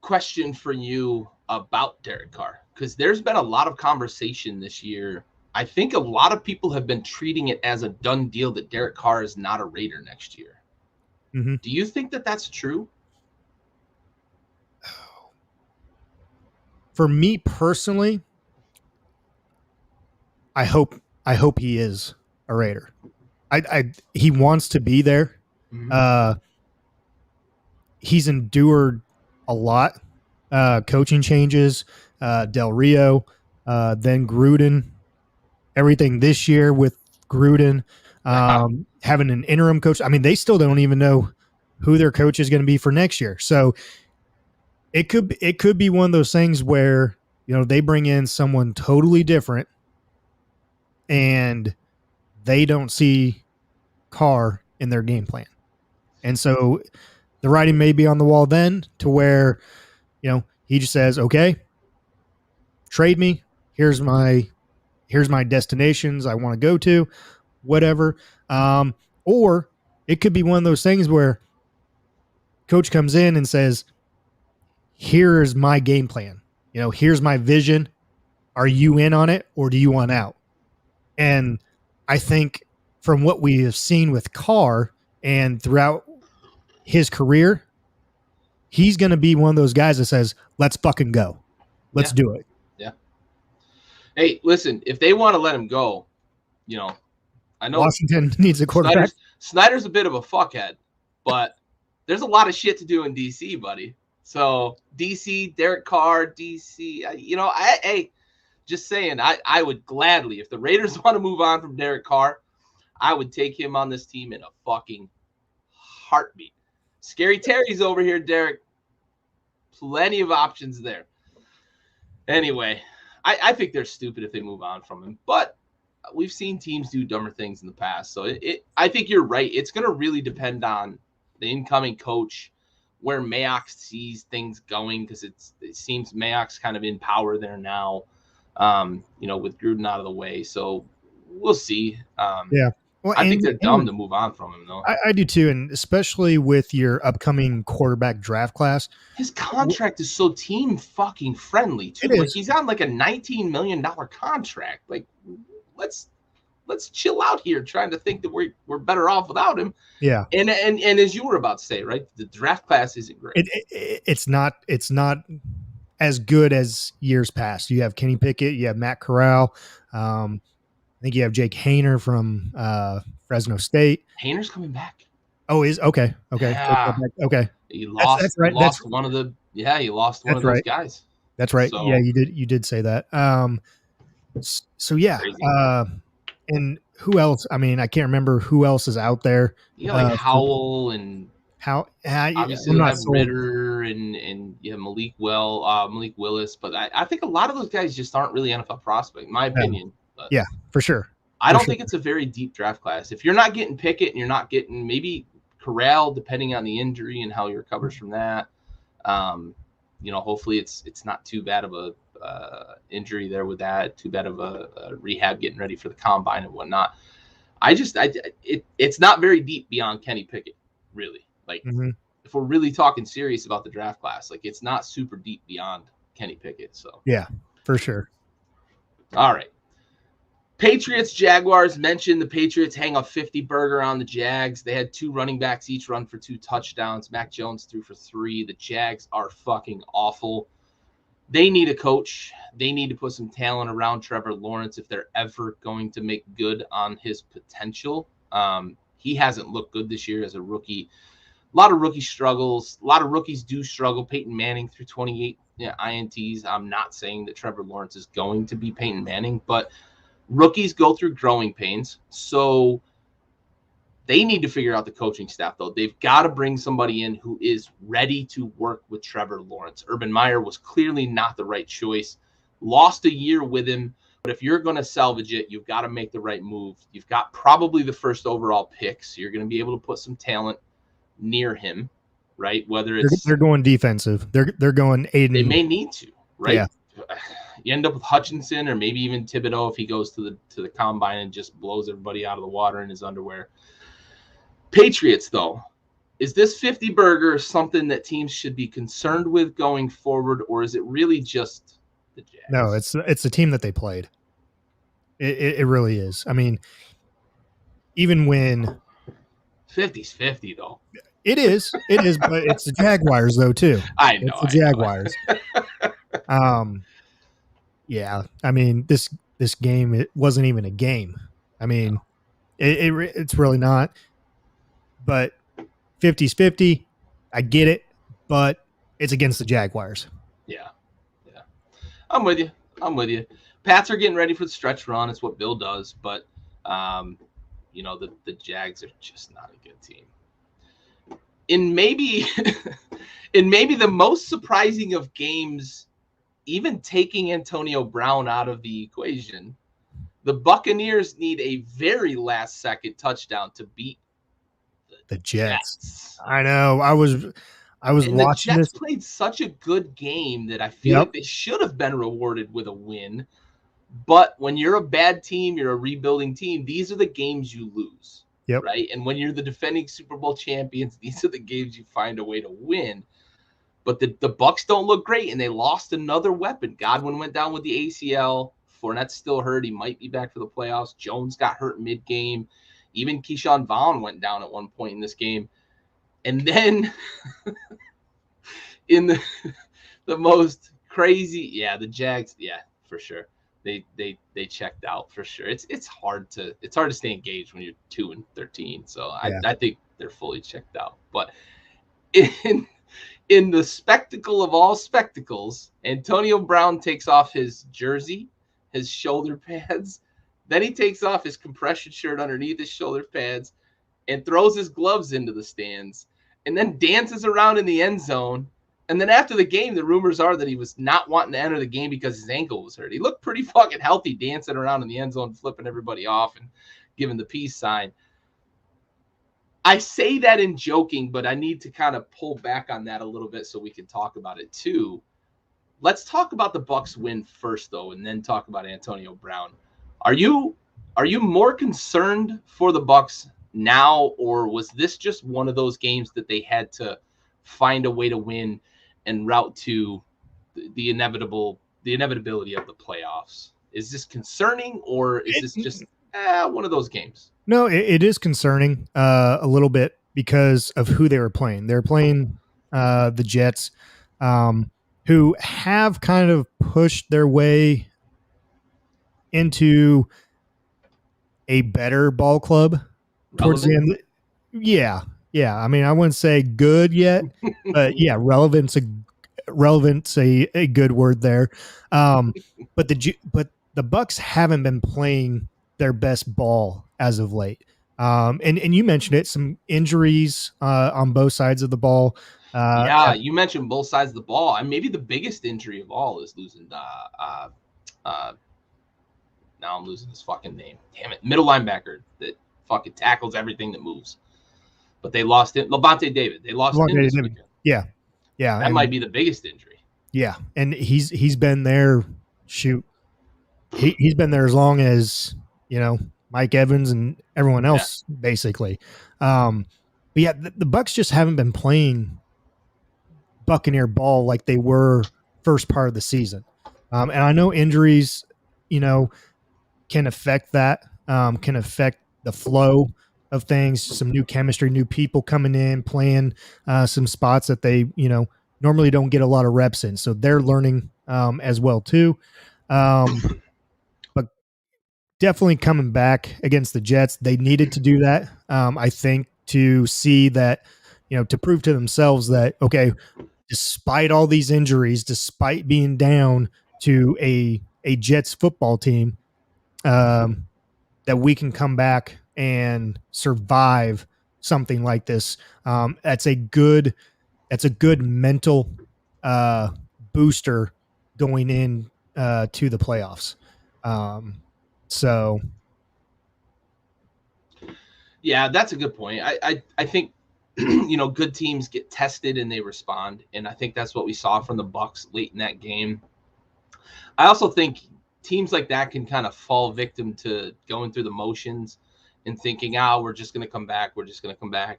question for you about Derek Carr, because there's been a lot of conversation this year. I think a lot of people have been treating it as a done deal that Derek Carr is not a Raider next year. Mm-hmm. Do you think that that's true? For me personally, I hope he is a Raider. He wants to be there. Mm-hmm. He's endured a lot. Coaching changes, Del Rio, then Gruden, everything this year with Gruden, having an interim coach. I mean, they still don't even know who their coach is going to be for next year. So it could be one of those things where, they bring in someone totally different and they don't see Carr in their game plan. And so the writing may be on the wall then to where, he just says, okay, trade me. Here's my destinations I want to go to, whatever. Or it could be one of those things where coach comes in and says, here's my game plan. Here's my vision. Are you in on it or do you want out? And I think from what we have seen with Carr and throughout his career, he's going to be one of those guys that says, let's fucking go. Let's do it. Yeah. Hey, listen, if they want to let him go, I know Washington needs a quarterback. Snyder's a bit of a fuckhead, but there's a lot of shit to do in DC, buddy. So DC, Derek Carr, DC, just saying, I would gladly, if the Raiders want to move on from Derek Carr, I would take him on this team in a fucking heartbeat. Scary Terry's over here, Derek. Plenty of options there. Anyway, I think they're stupid if they move on from him. But we've seen teams do dumber things in the past. So I think you're right. It's going to really depend on the incoming coach, where Mayock sees things going, because it seems Mayock's kind of in power there now, with Gruden out of the way. So we'll see. Yeah. Well, I think they're dumb to move on from him, though. I do too, and especially with your upcoming quarterback draft class. His contract is so team fucking friendly too. Like he's on like a $19 million contract. Like let's chill out here, trying to think that we're better off without him. Yeah. And as you were about to say, right, the draft class isn't great. It's not as good as years past. You have Kenny Pickett, you have Matt Corral. I think you have Jake Haener from Fresno State. Haener's coming back. Oh, is okay. Yeah. Okay. He lost. That's right. He lost one of those guys. That's right. So, yeah, you did say that. So yeah. And who else? I mean, I can't remember who else is out there. Like Howell and obviously you have Ritter and you have Malik Willis, but I think a lot of those guys just aren't really NFL prospects, in my opinion. But yeah, for sure. I don't think it's a very deep draft class. If you're not getting Pickett and you're not getting maybe Corral, depending on the injury and how he recovers from that, hopefully it's not too bad of a injury there with that, too bad of a rehab getting ready for the combine and whatnot. It's not very deep beyond Kenny Pickett, really. Like if we're really talking serious about the draft class, like it's not super deep beyond Kenny Pickett. So yeah, for sure. All right. Patriots, Jaguars. Mentioned the Patriots hang a 50 burger on the Jags. They had 2 running backs each run for 2 touchdowns. Mac Jones threw for 3. The Jags are fucking awful. They need a coach. They need to put some talent around Trevor Lawrence if they're ever going to make good on his potential. He hasn't looked good this year as a rookie. A lot of rookie struggles. A lot of rookies do struggle. Peyton Manning threw 28 INTs. I'm not saying that Trevor Lawrence is going to be Peyton Manning, but rookies go through growing pains. So they need to figure out the coaching staff, though. They've got to bring somebody in who is ready to work with Trevor Lawrence. Urban Meyer was clearly not the right choice. Lost a year with him. But if you're going to salvage it, you've got to make the right move. You've got probably the first overall pick, so you're going to be able to put some talent near him, right? Whether it's they're going defensive, they're going Aiden. They may need to, right? Yeah. You end up with Hutchinson or maybe even Thibodeau if he goes to the combine and just blows everybody out of the water in his underwear. Patriots, though, is this 50 burger something that teams should be concerned with going forward, or is it really just the Jags? No, it's the team that they played. It really is. I mean, even when 50's 50, though. It is, but it's the Jaguars, though, too. I know. It's the Jaguars. Yeah, I mean, this game, it wasn't even a game. I mean, it's really not. But 50's 50. I get it, but it's against the Jaguars. Yeah. I'm with you. Pats are getting ready for the stretch run. It's what Bill does, but the Jags are just not a good team. In maybe the most surprising of games, even taking Antonio Brown out of the equation, the Buccaneers need a very last-second touchdown to beat the Jets. I know. I was watching the Jets this. Played such a good game that I feel like they should have been rewarded with a win. But when you're a bad team, you're a rebuilding team, these are the games you lose. Yep. Right? And when you're the defending Super Bowl champions, these are the games you find a way to win. But the Bucs don't look great, and they lost another weapon. Godwin went down with the ACL. Fournette's still hurt. He might be back for the playoffs. Jones got hurt mid-game. Even Keyshawn Vaughn went down at one point in this game. And then in the most crazy, the Jags, for sure. They checked out for sure. It's hard to stay engaged when you're 2-13. So I think they're fully checked out. But in the spectacle of all spectacles, Antonio Brown takes off his jersey, his shoulder pads. Then he takes off his compression shirt underneath his shoulder pads and throws his gloves into the stands and then dances around in the end zone And then after the game, the rumors are that he was not wanting to enter the game because his ankle was hurt. He looked pretty fucking healthy, dancing around in the end zone, flipping everybody off and giving the peace sign. I say that in joking, but I need to kind of pull back on that a little bit so we can talk about it too. Let's talk about the Bucs win first, though, and then talk about Antonio Brown. Are you more concerned for the Bucs now, or was this just one of those games that they had to find a way to win and route to the inevitability of the playoffs? Is this concerning, or is this just one of those games? No, it is concerning a little bit because of who they were playing. They're playing the Jets, who have kind of pushed their way into a better ball club towards the end. Yeah. I mean, I wouldn't say good yet, but yeah, relevant's a good word there. But the Bucs haven't been playing their best ball as of late. And you mentioned it, some injuries on both sides of the ball. You mentioned both sides of the ball. And maybe the biggest injury of all is losing. Now I'm losing his fucking name. Damn it, middle linebacker that fucking tackles everything that moves. But they lost it. Levante David. They lost him this weekend. Yeah. That might be the biggest injury. Yeah, and he's been there. Shoot, he's been there as long as Mike Evans and everyone else, basically. But yeah, the Bucs just haven't been playing Buccaneer ball like they were first part of the season. And I know injuries, can affect that, can affect the flow of things, some new chemistry, new people coming in, playing some spots that they, normally don't get a lot of reps in. So they're learning as well too. But definitely coming back against the Jets, they needed to do that. I think to see that, to prove to themselves that, okay, despite all these injuries, despite being down to a Jets football team, that we can come back and survive something like this. That's a good mental booster going in to the playoffs. So yeah, that's a good point. I think good teams get tested and they respond, and I think that's what we saw from the Bucs late in that game. I also think teams like that can kind of fall victim to going through the motions and thinking, we're just going to come back.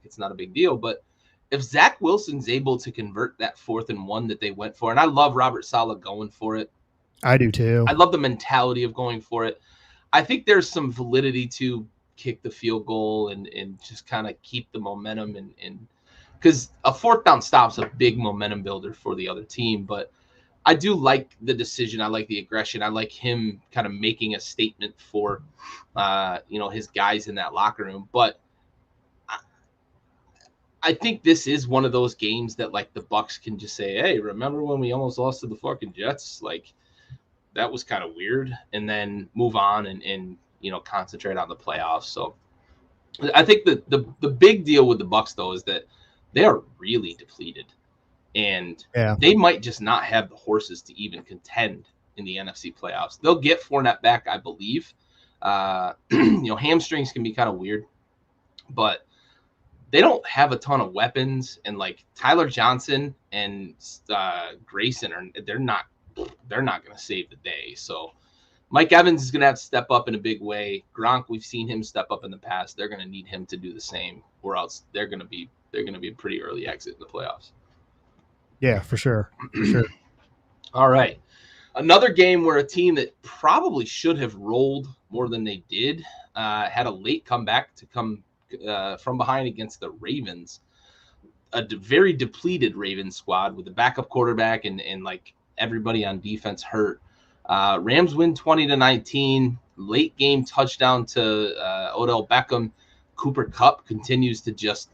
It's not a big deal. But if Zach Wilson's able to convert that 4th and 1 that they went for, and I love Robert Saleh going for it. I do too. I love the mentality of going for it. I think there's some validity to kick the field goal and just kind of keep the momentum and because a 4th down stop's a big momentum builder for the other team. But I do like the decision. I like the aggression. I like him kind of making a statement for, his guys in that locker room. But I think this is one of those games that like the Bucs can just say, hey, remember when we almost lost to the fucking Jets? Like that was kind of weird, and then move on and concentrate on the playoffs. So I think the big deal with the Bucs though is that they are really depleted. And they might just not have the horses to even contend in the NFC playoffs. They'll get Fournette back, I believe. Hamstrings can be kind of weird, but they don't have a ton of weapons. And like Tyler Johnson and Grayson they're not going to save the day. So Mike Evans is going to have to step up in a big way. Gronk, we've seen him step up in the past. They're going to need him to do the same, or else they're going to be a pretty early exit in the playoffs. Yeah, for sure. All right. Another game where a team that probably should have rolled more than they did had a late comeback to come from behind against the Ravens. A very depleted Ravens squad with the backup quarterback and like everybody on defense hurt. Rams win 20-19. Late game touchdown to Odell Beckham. Cooper Kupp continues to just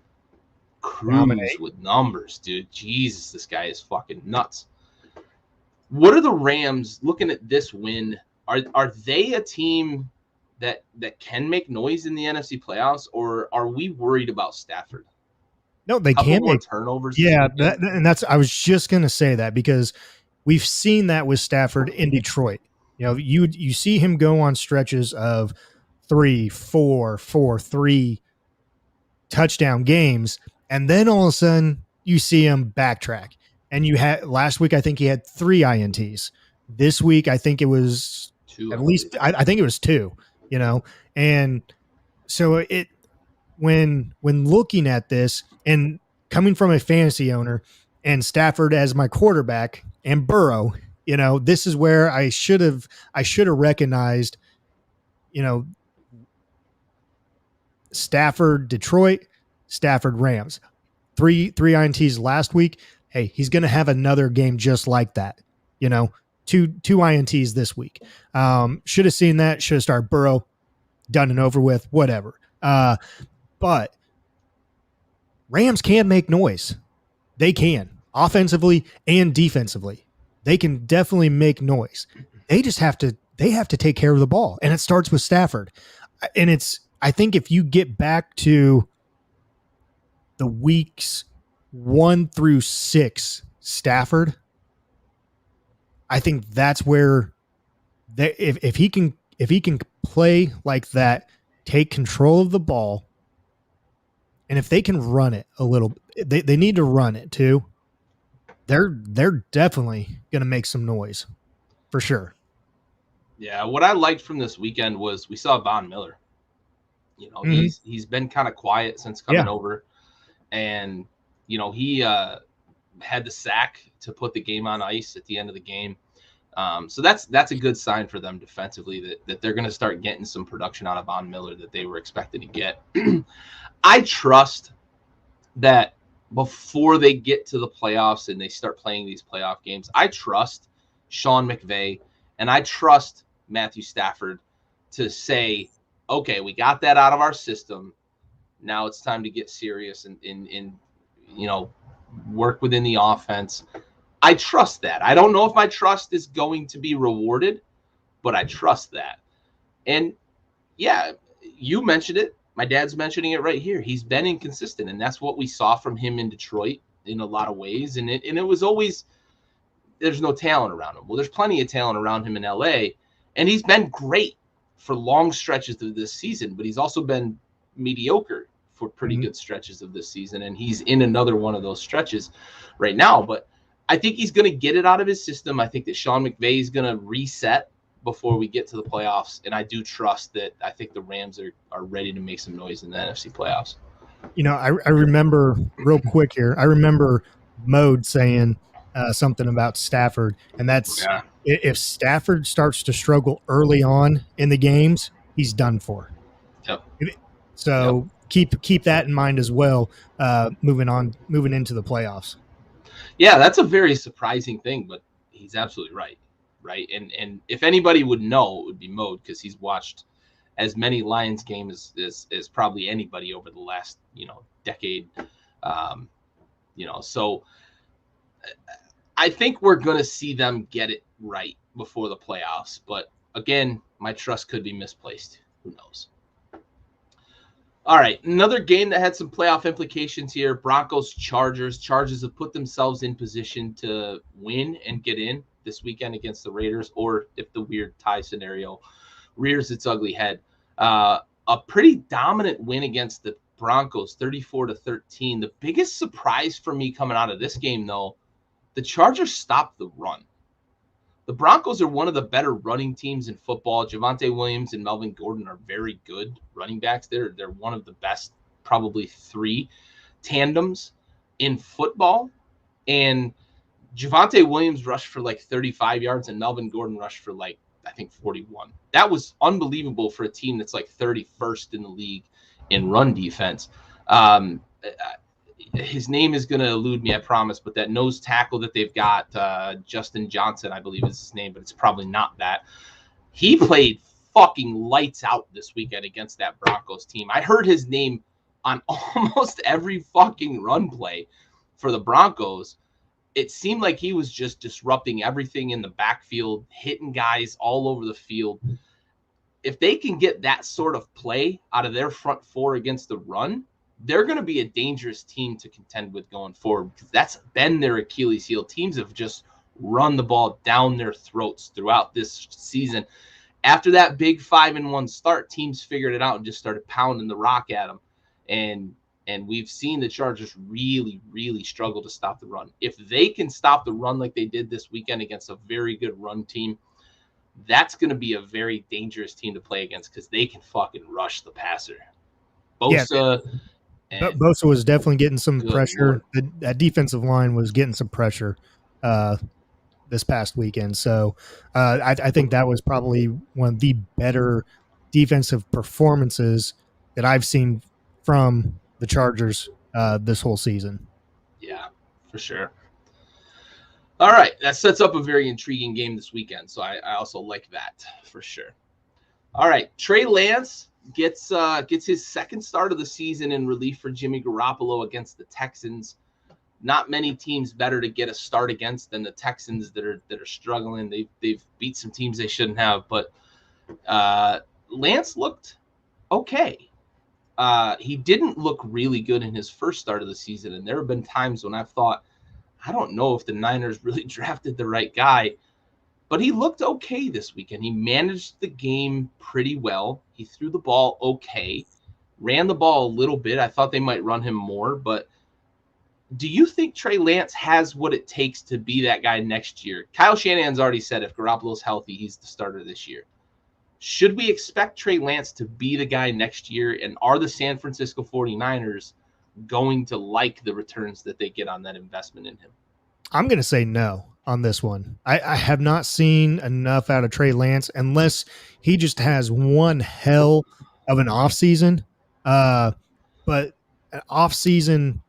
cruise with numbers, dude. Jesus, this guy is fucking nuts. What are the Rams looking at this win? Are they a team that can make noise in the NFC playoffs, or are we worried about Stafford? No, they Couple can more make turnovers this yeah, weekend. and that's I was just gonna say that because we've seen that with Stafford in Detroit. You know, you see him go on stretches of 3 4 4 3 touchdown games, and then all of a sudden you see him backtrack. And you had last week, I think he had 3 INTs. This week, I think it was Two, at I least believe. I think it was two. You know, and so it when looking at this and coming from a fantasy owner and Stafford as my quarterback and Burrow, you know, this is where I should have recognized, you know, Stafford Detroit, Stafford Rams. Three INTs last week. Hey, he's going to have another game just like that. You know, two INTs this week. Should have seen that. Should have started Burrow, done and over with. Whatever. But Rams can make noise. They can offensively and defensively. They can definitely make noise. They just have to. They have to take care of the ball, and it starts with Stafford. And it's. I think if you get back to the weeks 1 through 6 Stafford, I think that's where if he can play like that, take control of the ball, and if they can run it a little, they need to run it too. They're definitely going to make some noise for sure. Yeah, what I liked from this weekend was we saw Von Miller. You know, Mm-hmm. he's been kind of quiet since coming over, and you know he had the sack to put the game on ice at the end of the game. So that's a good sign for them defensively that they're going to start getting some production out of Von Miller that they were expected to get. I trust that before they get to the playoffs and they start playing these playoff games, I trust Sean McVay and I trust Matthew Stafford to say, okay, we got that out of our system. Now it's time to get serious and you know, work within the offense. I trust that. I don't know if my trust is going to be rewarded, but I trust that. And yeah, you mentioned it. My dad's mentioning it right here. He's been inconsistent, and that's what we saw from him in Detroit in a lot of ways. And it was always there's no talent around him. Well, there's plenty of talent around him in LA, and he's been great for long stretches of this season, but he's also been mediocre for pretty good stretches of this season, and he's in another one of those stretches right now. But I think he's going to get it out of his system. I think that Sean McVay is going to reset before we get to the playoffs, and I do trust that. I think the Rams are ready to make some noise in the NFC playoffs. You know, I remember real quick here. I remember Mode saying something about Stafford, and that's if Stafford starts to struggle early on in the games, he's done for. Yep. So keep that in mind as well. Moving into the playoffs. Yeah, that's a very surprising thing, but he's absolutely right. Right. And if anybody would know, it would be Mode because he's watched as many Lions games as probably anybody over the last, decade. So I think we're going to see them get it right before the playoffs. But again, my trust could be misplaced. Who knows? All right, another game that had some playoff implications here. Broncos, Chargers. Chargers have put themselves in position to win and get in this weekend against the Raiders, or if the weird tie scenario rears its ugly head. A pretty dominant win against the Broncos, 34-13. The biggest surprise for me coming out of this game, though, the Chargers stopped the run. The Broncos are one of the better running teams in football. Javonte Williams and Melvin Gordon are very good running backs. They're one of the best, probably 3 tandems in football. And Javonte Williams rushed for like 35 yards and Melvin Gordon rushed for like, I think 41. That was unbelievable for a team that's like 31st in the league in run defense. His name is going to elude me, I promise, but that nose tackle that they've got, Justin Johnson, I believe is his name, but it's probably not that. He played fucking lights out this weekend against that Broncos team. I heard his name on almost every fucking run play for the Broncos. It seemed like he was just disrupting everything in the backfield, hitting guys all over the field. If they can get that sort of play out of their front four against the run, they're going to be a dangerous team to contend with going forward because that's been their Achilles heel. Teams have just run the ball down their throats throughout this season. After that big 5-1 start, teams figured it out and just started pounding the rock at them. And we've seen the Chargers really, really struggle to stop the run. If they can stop the run like they did this weekend against a very good run team, that's going to be a very dangerous team to play against because they can fucking rush the passer. Bosa. Yeah. Bosa was definitely getting some pressure. That defensive line was getting some pressure this past weekend. So I think that was probably one of the better defensive performances that I've seen from the Chargers this whole season. Yeah, for sure. All right, that sets up a very intriguing game this weekend. So I also like that for sure. All right, Trey Lance gets his second start of the season in relief for Jimmy Garoppolo against the Texans. Not many teams better to get a start against than the Texans that are struggling. They've beat some teams they shouldn't have, but Lance looked okay. He didn't look really good in his first start of the season, and there have been times when I've thought, I don't know if the Niners really drafted the right guy, but he looked okay this weekend. He managed the game pretty well. He threw the ball okay, ran the ball a little bit. I thought they might run him more, but do you think Trey Lance has what it takes to be that guy next year? Kyle Shanahan's already said if Garoppolo's healthy, he's the starter this year. Should we expect Trey Lance to be the guy next year? And are the San Francisco 49ers going to like the returns that they get on that investment in him? I'm going to say no on this one. I have not seen enough out of Trey Lance unless he just has one hell of an offseason. But an offseason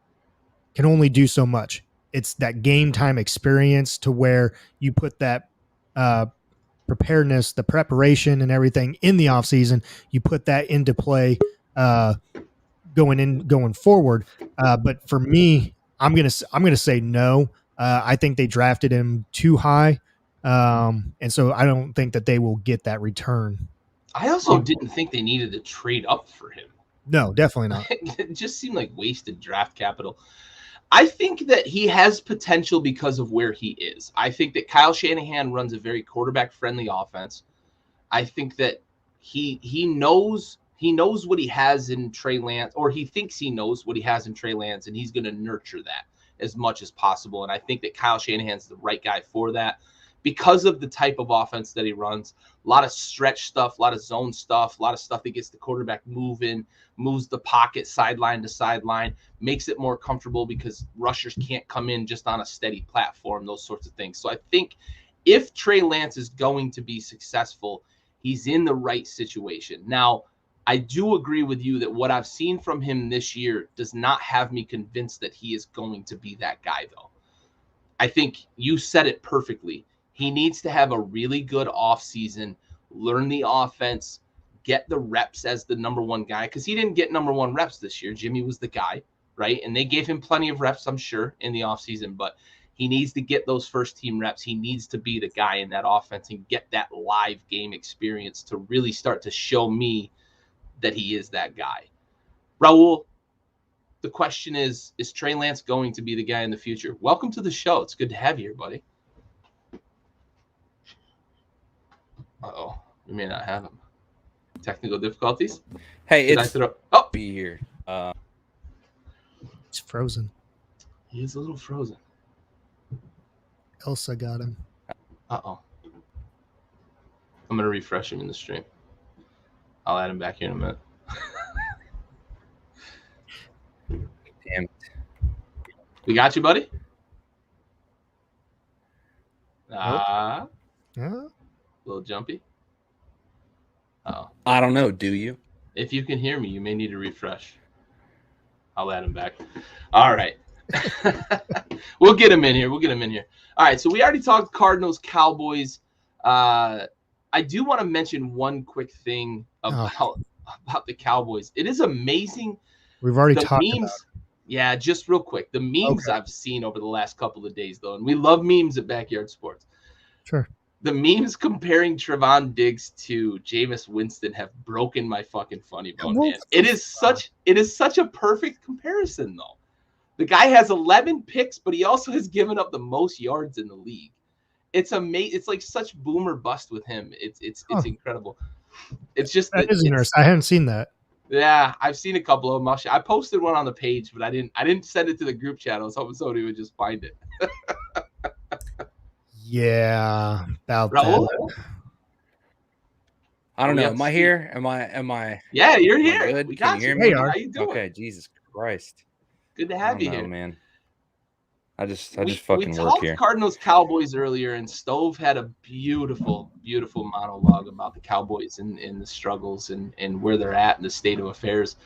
can only do so much. It's that game time experience to where you put that preparedness, the preparation and everything in the off season, you put that into play going forward. But for me, I'm going to say no. I think they drafted him too high. And so I don't think that they will get that return. I also didn't think they needed to trade up for him. No, definitely not. It just seemed like wasted draft capital. I think that he has potential because of where he is. I think that Kyle Shanahan runs a very quarterback-friendly offense. I think that he knows what he has in Trey Lance, or he thinks he knows what he has in Trey Lance, and he's going to nurture that as much as possible. And I think that Kyle Shanahan's the right guy for that because of the type of offense that he runs. A lot of stretch stuff, a lot of zone stuff, a lot of stuff that gets the quarterback moving, moves the pocket sideline to sideline, makes it more comfortable because rushers can't come in just on a steady platform, those sorts of things. So I think if Trey Lance is going to be successful, he's in the right situation. Now, I do agree with you that what I've seen from him this year does not have me convinced that he is going to be that guy, though. I think you said it perfectly. He needs to have a really good offseason, learn the offense, get the reps as the number one guy, because he didn't get number one reps this year. Jimmy was the guy, right? And they gave him plenty of reps, I'm sure, in the offseason, but he needs to get those first team reps. He needs to be the guy in that offense and get that live game experience to really start to show me that he is that guy. Raul, the question is Trey Lance going to be the guy in the future? Welcome to the show. It's good to have you here, buddy. Uh-oh, we may not have him. Technical difficulties? Hey, it's be here. He's frozen. He is a little frozen. Elsa got him. Uh-oh. I'm going to refresh him in the stream. I'll add him back here in a minute. Damn it. We got you, buddy? Yeah. A little jumpy. Oh. I don't know. Do you? If you can hear me, you may need to refresh. I'll add him back. All right. We'll get him in here. All right. So we already talked Cardinals, Cowboys. I do want to mention one quick thing about the Cowboys. It is amazing. We've already talked memes, about it. Yeah, just real quick. The memes I've seen over the last couple of days, though, and we love memes at Backyard Sports. Sure. The memes comparing Trevon Diggs to Jameis Winston have broken my fucking funny bone, man. It is such a perfect comparison, though. The guy has 11 picks, but he also has given up the most yards in the league. It's amazing. It's like such boom or bust with him. It's incredible. It's just that is interesting. I hadn't seen that. Yeah, I've seen a couple of them. I posted one on the page, but I didn't send it to the group chat. I was hoping somebody would just find it. Yeah, about Raul? that. I don't know. Am I here? Am I? Yeah, you're here. Good. We Can got you hear you. me? Hey, How you doing? Okay, Jesus Christ. Good to have you know, here, man. I just we fucking work talked here. Cardinals Cowboys earlier, and Stove had a beautiful monologue about the Cowboys and the struggles and where they're at and the state of affairs.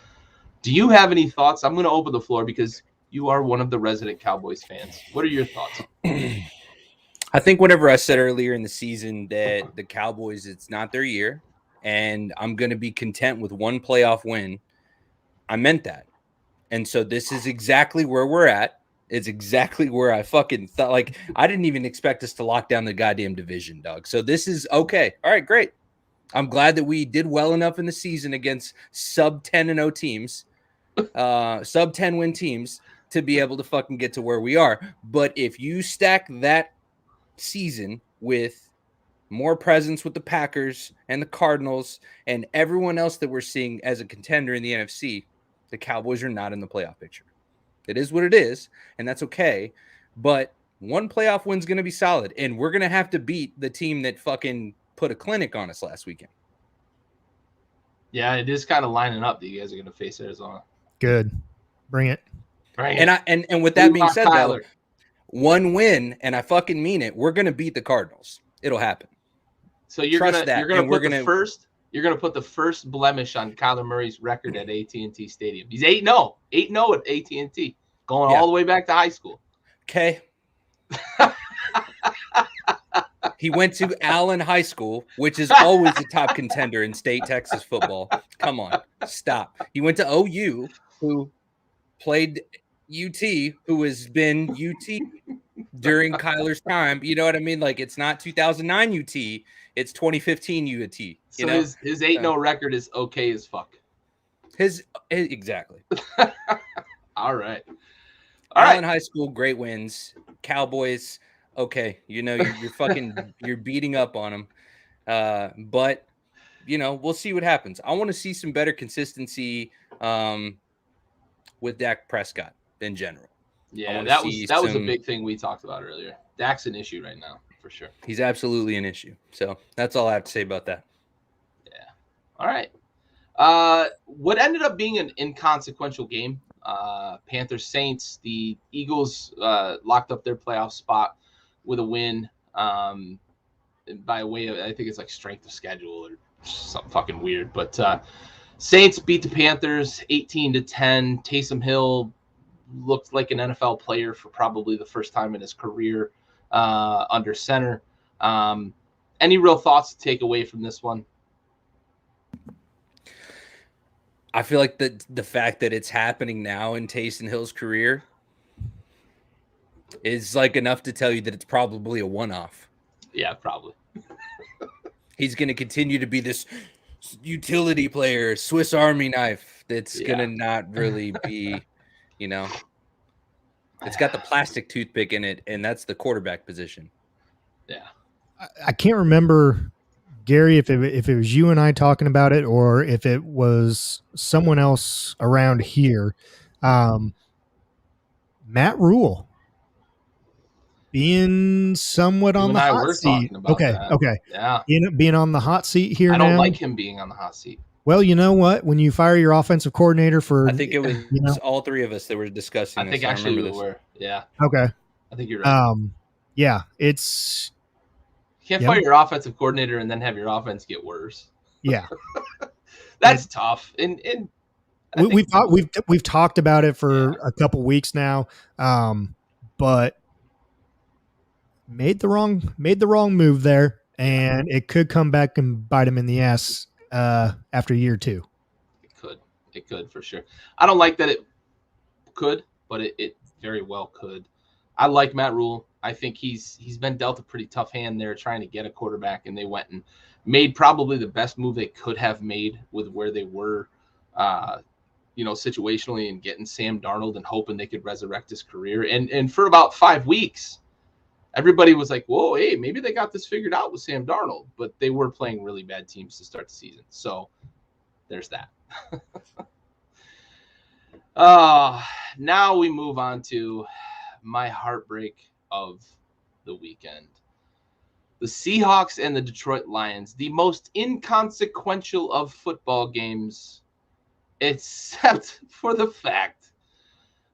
Do you have any thoughts? I'm going to open the floor because you are one of the resident Cowboys fans. What are your thoughts? I think whenever I said earlier in the season that the Cowboys, it's not their year, and I'm going to be content with one playoff win, I meant that. And so this is exactly where we're at. It's exactly where I fucking thought. Like, I didn't even expect us to lock down the goddamn division, dog. So this is okay. All right, great. I'm glad that we did well enough in the season against sub 10-0 teams, sub 10 win teams to be able to fucking get to where we are. But if you stack that season with more presence with the Packers and the Cardinals and everyone else that we're seeing as a contender in the NFC, the Cowboys are not in the playoff picture. It is what it is, and that's okay. But one playoff win's going to be solid, and we're going to have to beat the team that fucking put a clinic on us last weekend. Yeah, it is kind of lining up that you guys are going to face Arizona. Good. Bring it. Right. And with that being said, though, one win, and I fucking mean it, we're going to beat the Cardinals. It'll happen. So you're going to put the first blemish on Kyler Murray's record at AT&T Stadium. He's 8-0. 8-0 at AT&T. Going all the way back to high school. Okay. He went to Allen High School, which is always the top contender in state Texas football. Come on. Stop. He went to OU, who played UT, who has been UT during Kyler's time. You know what I mean? Like, it's not 2009 UT. It's 2015 UT. So his 8-0 record is okay as fuck. Exactly. All right. Allen High School, great wins. Cowboys, okay. You know, you're fucking you're beating up on them. But you know, we'll see what happens. I want to see some better consistency with Dak Prescott in general. Yeah, that was a big thing we talked about earlier. Dak's an issue right now, for sure. He's absolutely an issue. So that's all I have to say about that. Yeah. All right. What ended up being an inconsequential game, Panthers Saints, the Eagles locked up their playoff spot with a win by way of, I think it's like strength of schedule or something fucking weird. But Saints beat the Panthers 18-10. Taysom Hill looked like an NFL player for probably the first time in his career under center. Any real thoughts to take away from this one? I feel like the fact that it's happening now in Taysom Hill's career is like enough to tell you that it's probably a one-off. Yeah, probably. He's going to continue to be this utility player, Swiss Army knife that's going to not really be, you know, it's got the plastic toothpick in it, and that's the quarterback position. Yeah. I can't remember, Gary, if it was you and I talking about it or if it was someone else around here. Matt Rule being somewhat on the hot seat. Okay. Yeah. Being on the hot seat here now. I don't like him being on the hot seat. Well, you know what? When you fire your offensive coordinator for... I think it was all three of us that were discussing this. I think actually we were. Yeah. Okay. I think you're right. Yeah, it's... You can't fire your offensive coordinator and then have your offense get worse. Yeah. That's tough. And we've talked about it for a couple weeks now, but made the wrong move there, and it could come back and bite him in the ass after year two. It could for sure. I don't like that it could, but it very well could. I like Matt Rule. I think he's been dealt a pretty tough hand there trying to get a quarterback, and they went and made probably the best move they could have made with where they were, situationally, and getting Sam Darnold and hoping they could resurrect his career. And for about 5 weeks, everybody was like, whoa, hey, maybe they got this figured out with Sam Darnold, but they were playing really bad teams to start the season. So there's that. Now we move on to my heartbreak of the weekend. The Seahawks and the Detroit Lions, the most inconsequential of football games, except for the fact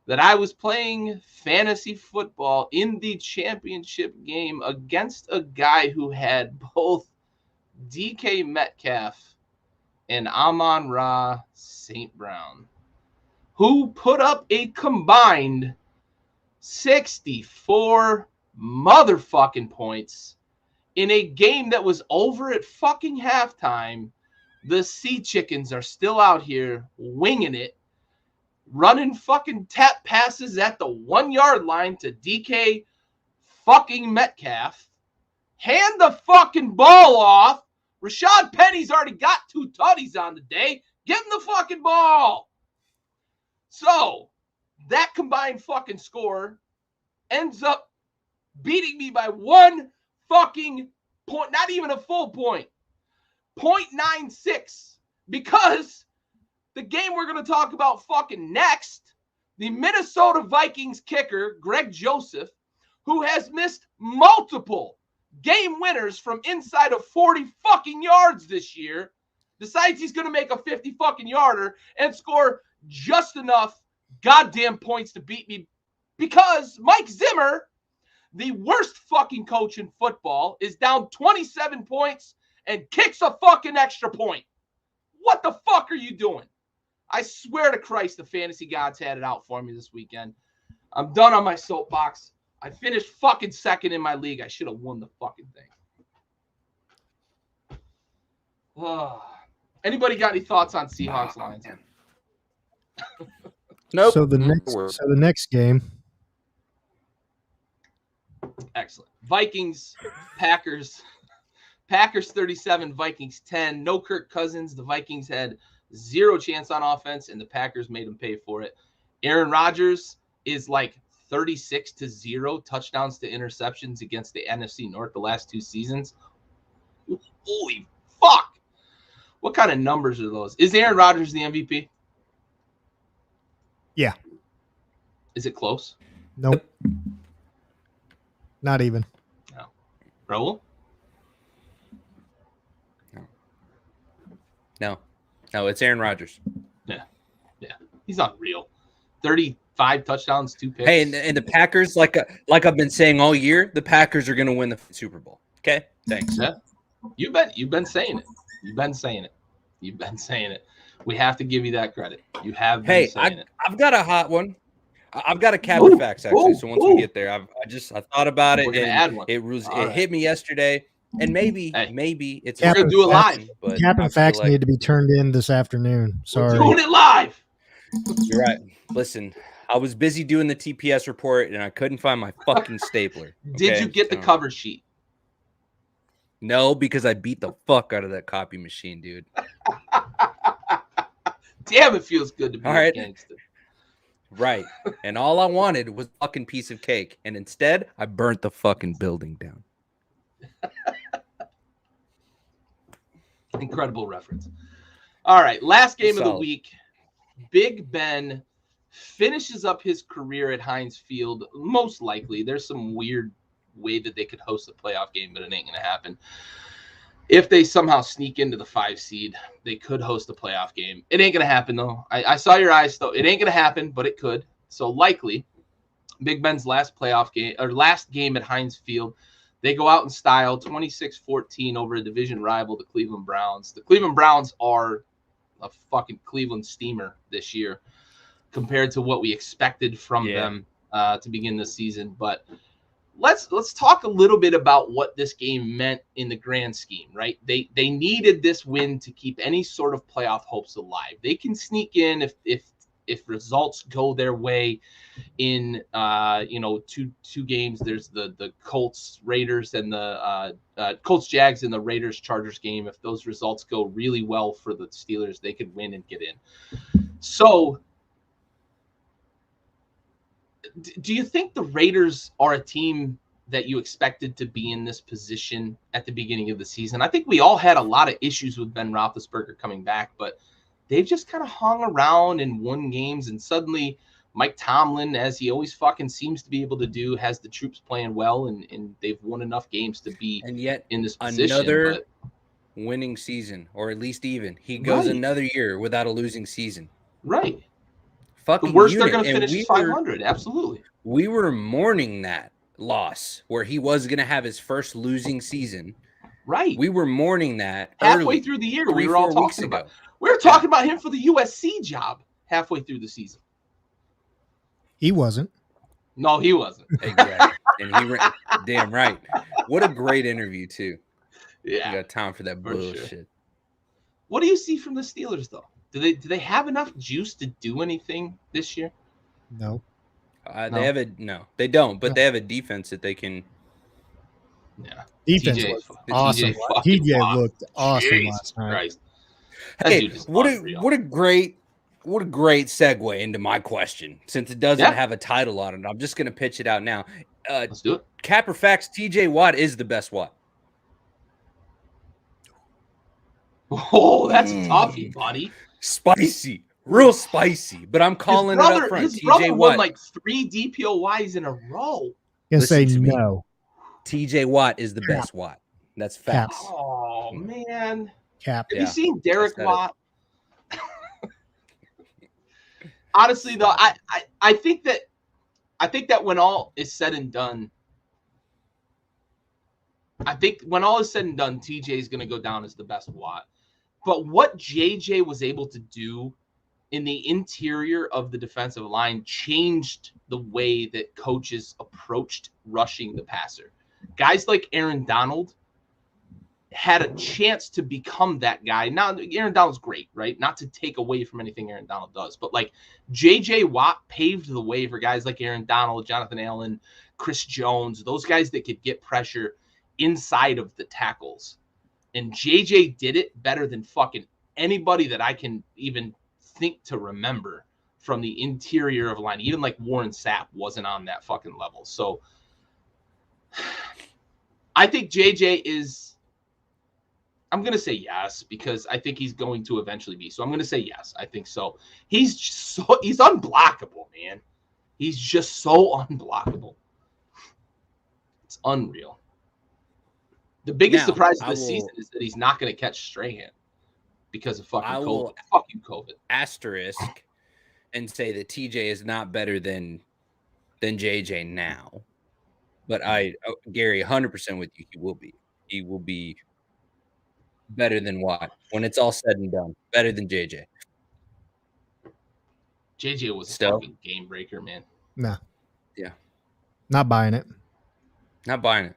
that I was playing fantasy football in the championship game against a guy who had both DK Metcalf and Amon-Ra St. Brown, who put up a combined 64 motherfucking points in a game that was over at fucking halftime. The Sea Chickens are still out here winging it, running fucking tap passes at the 1 yard line to DK fucking Metcalf. Hand the fucking ball off. Rashad Penny's already got 2 tutties on the day. Give him the fucking ball. So that combined fucking score ends up beating me by 1 fucking point, not even a full point, 0.96, because the game we're going to talk about fucking next, the Minnesota Vikings kicker, Greg Joseph, who has missed multiple game winners from inside of 40 fucking yards this year, decides he's going to make a 50 fucking yarder and score just enough goddamn points to beat me, because Mike Zimmer, the worst fucking coach in football, is down 27 points and kicks a fucking extra point. What the fuck are you doing? I swear to Christ, the fantasy gods had it out for me this weekend. I'm done on my soapbox. I finished fucking second in my league. I should have won the fucking thing. Anybody got any thoughts on Seahawks Lions? Nope. So the next game. Excellent. Vikings, Packers. Packers 37, Vikings 10. No Kirk Cousins. The Vikings had 0 chance on offense, and the Packers made them pay for it. Aaron Rodgers is like 36-0 touchdowns to interceptions against the NFC North the last 2 seasons. Holy fuck. What kind of numbers are those? Is Aaron Rodgers the MVP? Yeah. Is it close? Nope. Not even. No. Raul? No, it's Aaron Rodgers. Yeah. He's not real. 35 touchdowns, 2 picks. Hey, and the Packers, like I've been saying all year, the Packers are going to win the Super Bowl. Okay, thanks. Yeah. You've been saying it. You've been saying it. We have to give you that credit. You have been saying it. I've got a hot one. I've got a Cabin Facts, actually. So once we get there, I thought about it. We're gonna add one. It hit me yesterday. And maybe it's we're gonna do it live. But Captain Facts need to be turned in this afternoon. Sorry, we're doing it live. You're right. Listen, I was busy doing the TPS report and I couldn't find my fucking stapler. Okay? Did you get the cover sheet? No, because I beat the fuck out of that copy machine, dude. Damn, it feels good to be a gangster. Right. And all I wanted was a fucking piece of cake, and instead I burnt the fucking building down. Incredible reference. All right, last game of the week. Big Ben finishes up his career at Heinz Field. Most likely, there's some weird way that they could host a playoff game, but it ain't gonna happen. If they somehow sneak into the 5 seed, they could host a playoff game. It ain't gonna happen though. I saw your eyes though. It ain't gonna happen, but it could. So likely, Big Ben's last game at Heinz Field. They go out in style, 26-14 over a division rival, the Cleveland Browns. The Cleveland Browns are a fucking Cleveland steamer this year compared to what we expected from them to begin the season. But let's talk a little bit about what this game meant in the grand scheme, right? They needed this win to keep any sort of playoff hopes alive. They can sneak in if if results go their way in two games, there's the Colts Raiders and the Colts Jags and the Raiders Chargers game. If those results go really well for the Steelers, they could win and get in. So do you think the Raiders are a team that you expected to be in this position at the beginning of the season? I think we all had a lot of issues with Ben Roethlisberger coming back, but they've just kind of hung around and won games, and suddenly Mike Tomlin, as he always fucking seems to be able to do, has the troops playing well, and they've won enough games to be in this position. Another winning season, or at least even. He goes another year without a losing season. Right. Fucking the worst unit. They're going to finish is 500. Absolutely. We were mourning that loss where he was going to have his first losing season. Right. We were mourning that halfway through the year. We were all talking about. We were talking about him for the USC job halfway through the season. He wasn't. No, he wasn't. Exactly. And damn right. What a great interview too. Yeah. You got time for that bullshit. Sure. What do you see from the Steelers though? Do they have enough juice to do anything this year? No. They don't, but they have a defense that they can. Yeah. Defense was awesome. TJ looked awesome last night. Christ. Hey, what a great segue into my question. Since it doesn't have a title on it, I'm just going to pitch it out now. Let's do it. Cap or facts, TJ Watt is the best Watt. Oh, that's a toughie, buddy. Spicy. Real spicy. But I'm calling it up front. His brother won like 3 DPOYs in a row. You say no. TJ Watt is the best Watt. That's facts. Oh, man. Cap. Have you seen Derek Watt? Honestly, though, I think that when all is said and done, TJ is going to go down as the best Watt. But what JJ was able to do in the interior of the defensive line changed the way that coaches approached rushing the passer. Guys like Aaron Donald had a chance to become that guy. Now, Aaron Donald's great, right? Not to take away from anything Aaron Donald does, but like J.J. Watt paved the way for guys like Aaron Donald, Jonathan Allen, Chris Jones, those guys that could get pressure inside of the tackles. And J.J. did it better than fucking anybody that I can even think to remember from the interior of line. Even like Warren Sapp wasn't on that fucking level. So I think JJ is, I'm going to say yes, because I think he's going to eventually be. So I'm going to say yes. I think so. He's unblockable, man. He's just so unblockable. It's unreal. The biggest surprise of this season is that he's not going to catch Strahan because of fucking COVID. Fuck you, COVID. Asterisk and say that TJ is not better than JJ now. But Gary, 100% with you, he will be. He will be better than Watt when it's all said and done. Better than JJ. JJ was a fucking game breaker, man. No. Yeah. Not buying it. Not buying it.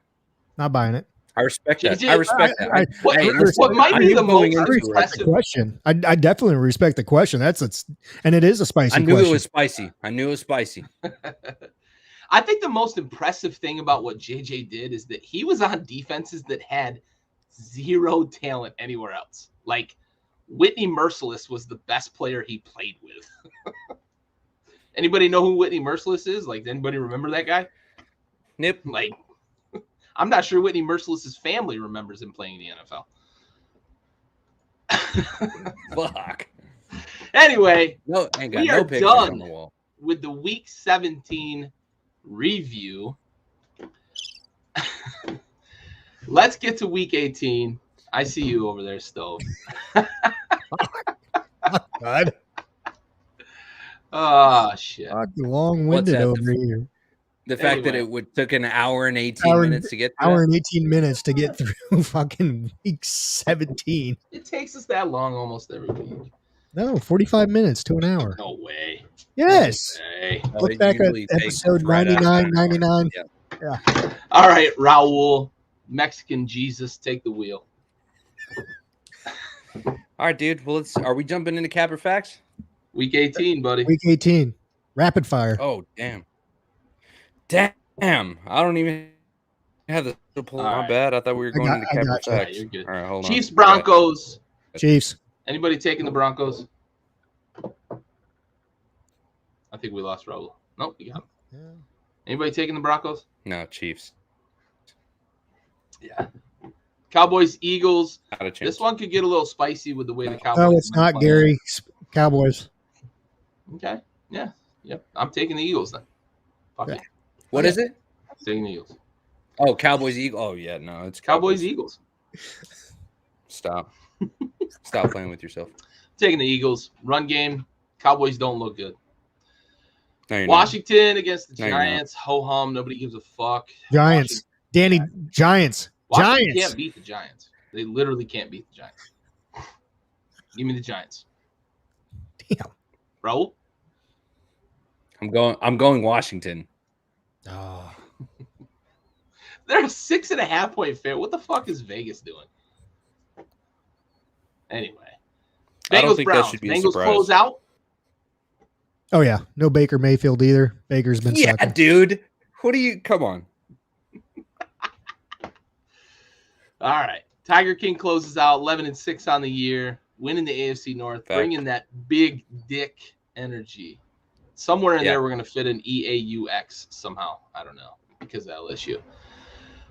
Not buying it. I respect that. I respect that. What might be the most impressive question? I definitely respect the question. And it is a spicy question. I knew it was spicy. I think the most impressive thing about what JJ did is that he was on defenses that had zero talent anywhere else. Like Whitney Merciless was the best player he played with. Anybody know who Whitney Merciless is? Like, anybody remember that guy? Nope. Like, I'm not sure Whitney Merciless's family remembers him playing in the NFL. Fuck. Anyway, we are done with the Week 17 review. Let's get to Week 18. I see you over there, Stove. God. Oh, shit. Long-winded over here. The fact that it took an hour and 18 minutes to get through. Hour and 18 minutes to get through fucking Week 17. It takes us that long almost every week. No, 45 minutes to an hour. No way. Yes. No way. Look back at episode 99, 99. Yeah. All right, Raul, Mexican Jesus, take the wheel. All right, dude. Well, are we jumping into Cap or Facts? Week 18, buddy. Week 18. Rapid fire. Oh, damn. Damn. I don't even have the pull. All My right. bad. I thought we were going into Capper Yeah, Facts. you're good. All right, hold on. Chiefs, Broncos. Chiefs. Anybody taking the Broncos? I think we lost Raul. Nope, you got him. Yeah. Anybody taking the Broncos? No, Chiefs. Yeah. Cowboys, Eagles. Not a chance. This one could get a little spicy with the way the Cowboys. No, it's not playing. Gary. Cowboys. Okay. Yeah. Yep. I'm taking the Eagles then. Fuck it. What is it? I'm taking the Eagles. Oh, Cowboys, Eagles. Oh, yeah, no, it's Cowboys, Eagles. Stop. Stop playing with yourself. Taking the Eagles. Run game. Cowboys don't look good. No, you're Washington against the No, you're not. Giants. Ho hum. Nobody gives a fuck. Giants. Danny, Giants. Washington Giants. can't beat the Giants. They literally can't beat the Giants. Give me the Giants. Damn. Raul? I'm going Washington. Oh. They're a 6.5 point favorite. What the fuck is Vegas doing? Anyway. I don't Bengals, think that Browns. should be a Bengals surprise. close out. Oh, yeah. No Baker Mayfield either. Baker's been Yeah, sucking. dude. What do you? Come on. All right. Tiger King closes out 11-6 on the year, winning the AFC North, Fact. bringing that big dick energy. Somewhere in Yeah. there, we're going to fit an EAUX somehow. I don't know, because of LSU.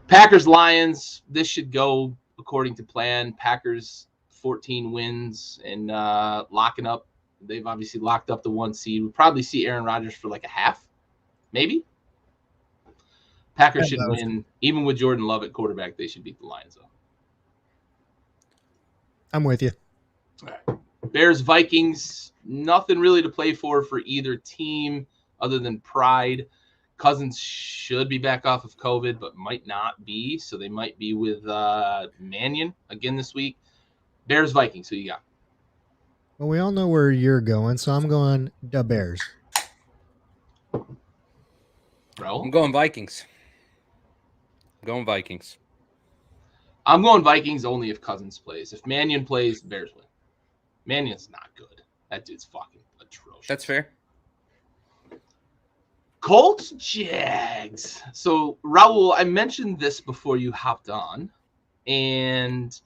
Packers, Lions. This should go according to plan. Packers 14 wins and locking up. They've obviously locked up the 1 seed. We'll probably see Aaron Rodgers for like a half, maybe. Packers should win. Even with Jordan Love at quarterback, they should beat the Lions, though. I'm with you. All right. Bears, Vikings. Nothing really to play for either team other than pride. Cousins should be back off of COVID, but might not be. So they might be with Mannion again this week. Bears, Vikings. Who you got? Well, we all know where you're going, so I'm going the Bears. Bro? I'm going Vikings. I'm going Vikings only if Cousins plays. If Mannion plays, the Bears win. Mannion's not good. That dude's fucking atrocious. That's fair. Colts, Jags. So, Raul, I mentioned this before you hopped on. And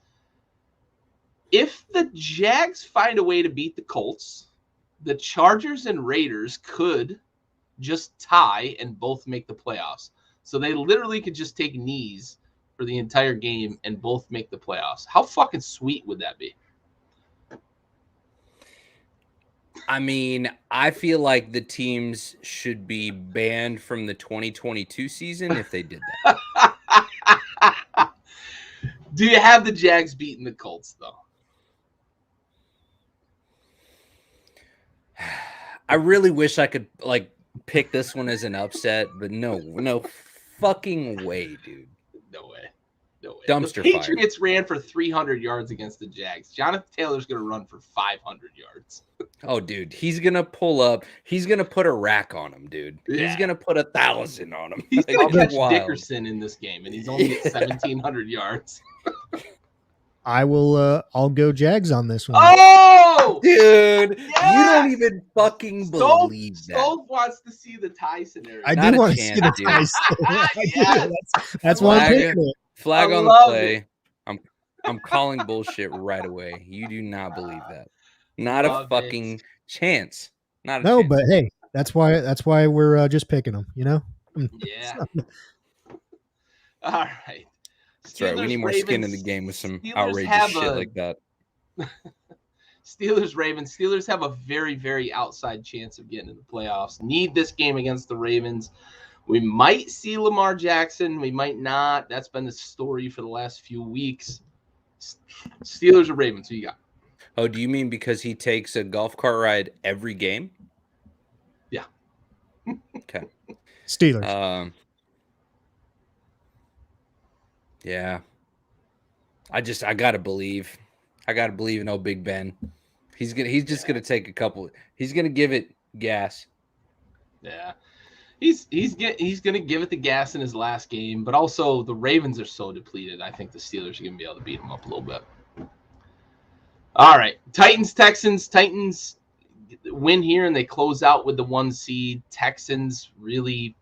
if the Jags find a way to beat the Colts, the Chargers and Raiders could just tie and both make the playoffs. So they literally could just take knees for the entire game and both make the playoffs. How fucking sweet would that be? I mean, I feel like the teams should be banned from the 2022 season if they did that. Do you have the Jags beating the Colts, though? I really wish I could pick this one as an upset, but no fucking way, dude. No way. Dumpster the fire. Patriots ran for 300 yards against the Jags. Jonathan Taylor's going to run for 500 yards. Oh, dude, he's gonna pull up. He's gonna put a rack on him, dude. Yeah. He's gonna put 1,000 on him. He's going to It's catch wild. Dickerson in this game, and he's only at 1,700 yards. I will. I'll go Jags on this one. Oh! Dude, Yes! you don't even fucking believe that. Stove wants to see the tie scenario. I Not do a want to see chance, the dude. ties. I do. Yes. That's why I'm Flag picking it. Flag I on the love play. I'm calling bullshit right away. You do not believe that. Not a Love fucking it. chance. Not a No, chance. but hey, that's why we're just picking them. You know. Yeah. All right. That's right. We need more skin in the game with some outrageous shit like that. Steelers, Ravens. Steelers have a very, very outside chance of getting in the playoffs. Need this game against the Ravens. We might see Lamar Jackson. We might not. That's been the story for the last few weeks. Steelers or Ravens? Who you got? Oh, do you mean because he takes a golf cart ride every game? Yeah. Okay. Steelers. Yeah. I gotta believe. I gotta believe in old Big Ben. He's just gonna take a couple. He's gonna give it gas. Yeah. He's gonna give it the gas in his last game, but also the Ravens are so depleted. I think the Steelers are gonna be able to beat them up a little bit. All right, Titans, Texans. Titans win here and they close out with the 1 seed. Texans really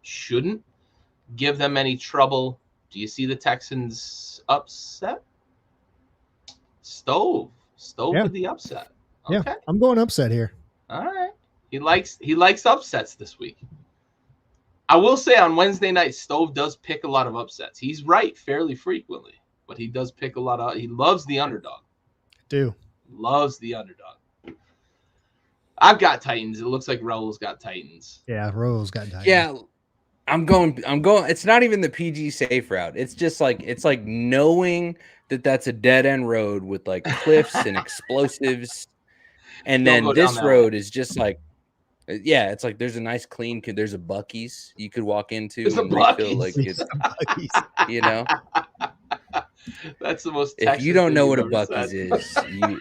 shouldn't give them any trouble. Do you see the Texans upset? Stove with the upset. Okay. Yeah, I'm going upset here. All right. He likes upsets this week. I will say on Wednesday night, Stove does pick a lot of upsets. He's right fairly frequently, but he does pick a lot of. He loves the underdog. Loves the underdog. I've got Titans. It looks like Raul's got Titans. Yeah, Raul's got Titans. Yeah, I'm going. It's not even the PG safe route. It's just like knowing that that's a dead end road with like cliffs and explosives, and then this road is just like, yeah, it's like there's a nice clean. There's a Buc-ee's you could walk into and refill like it's, you know. That's the most. If Texas you don't know what a Buc-ee's is,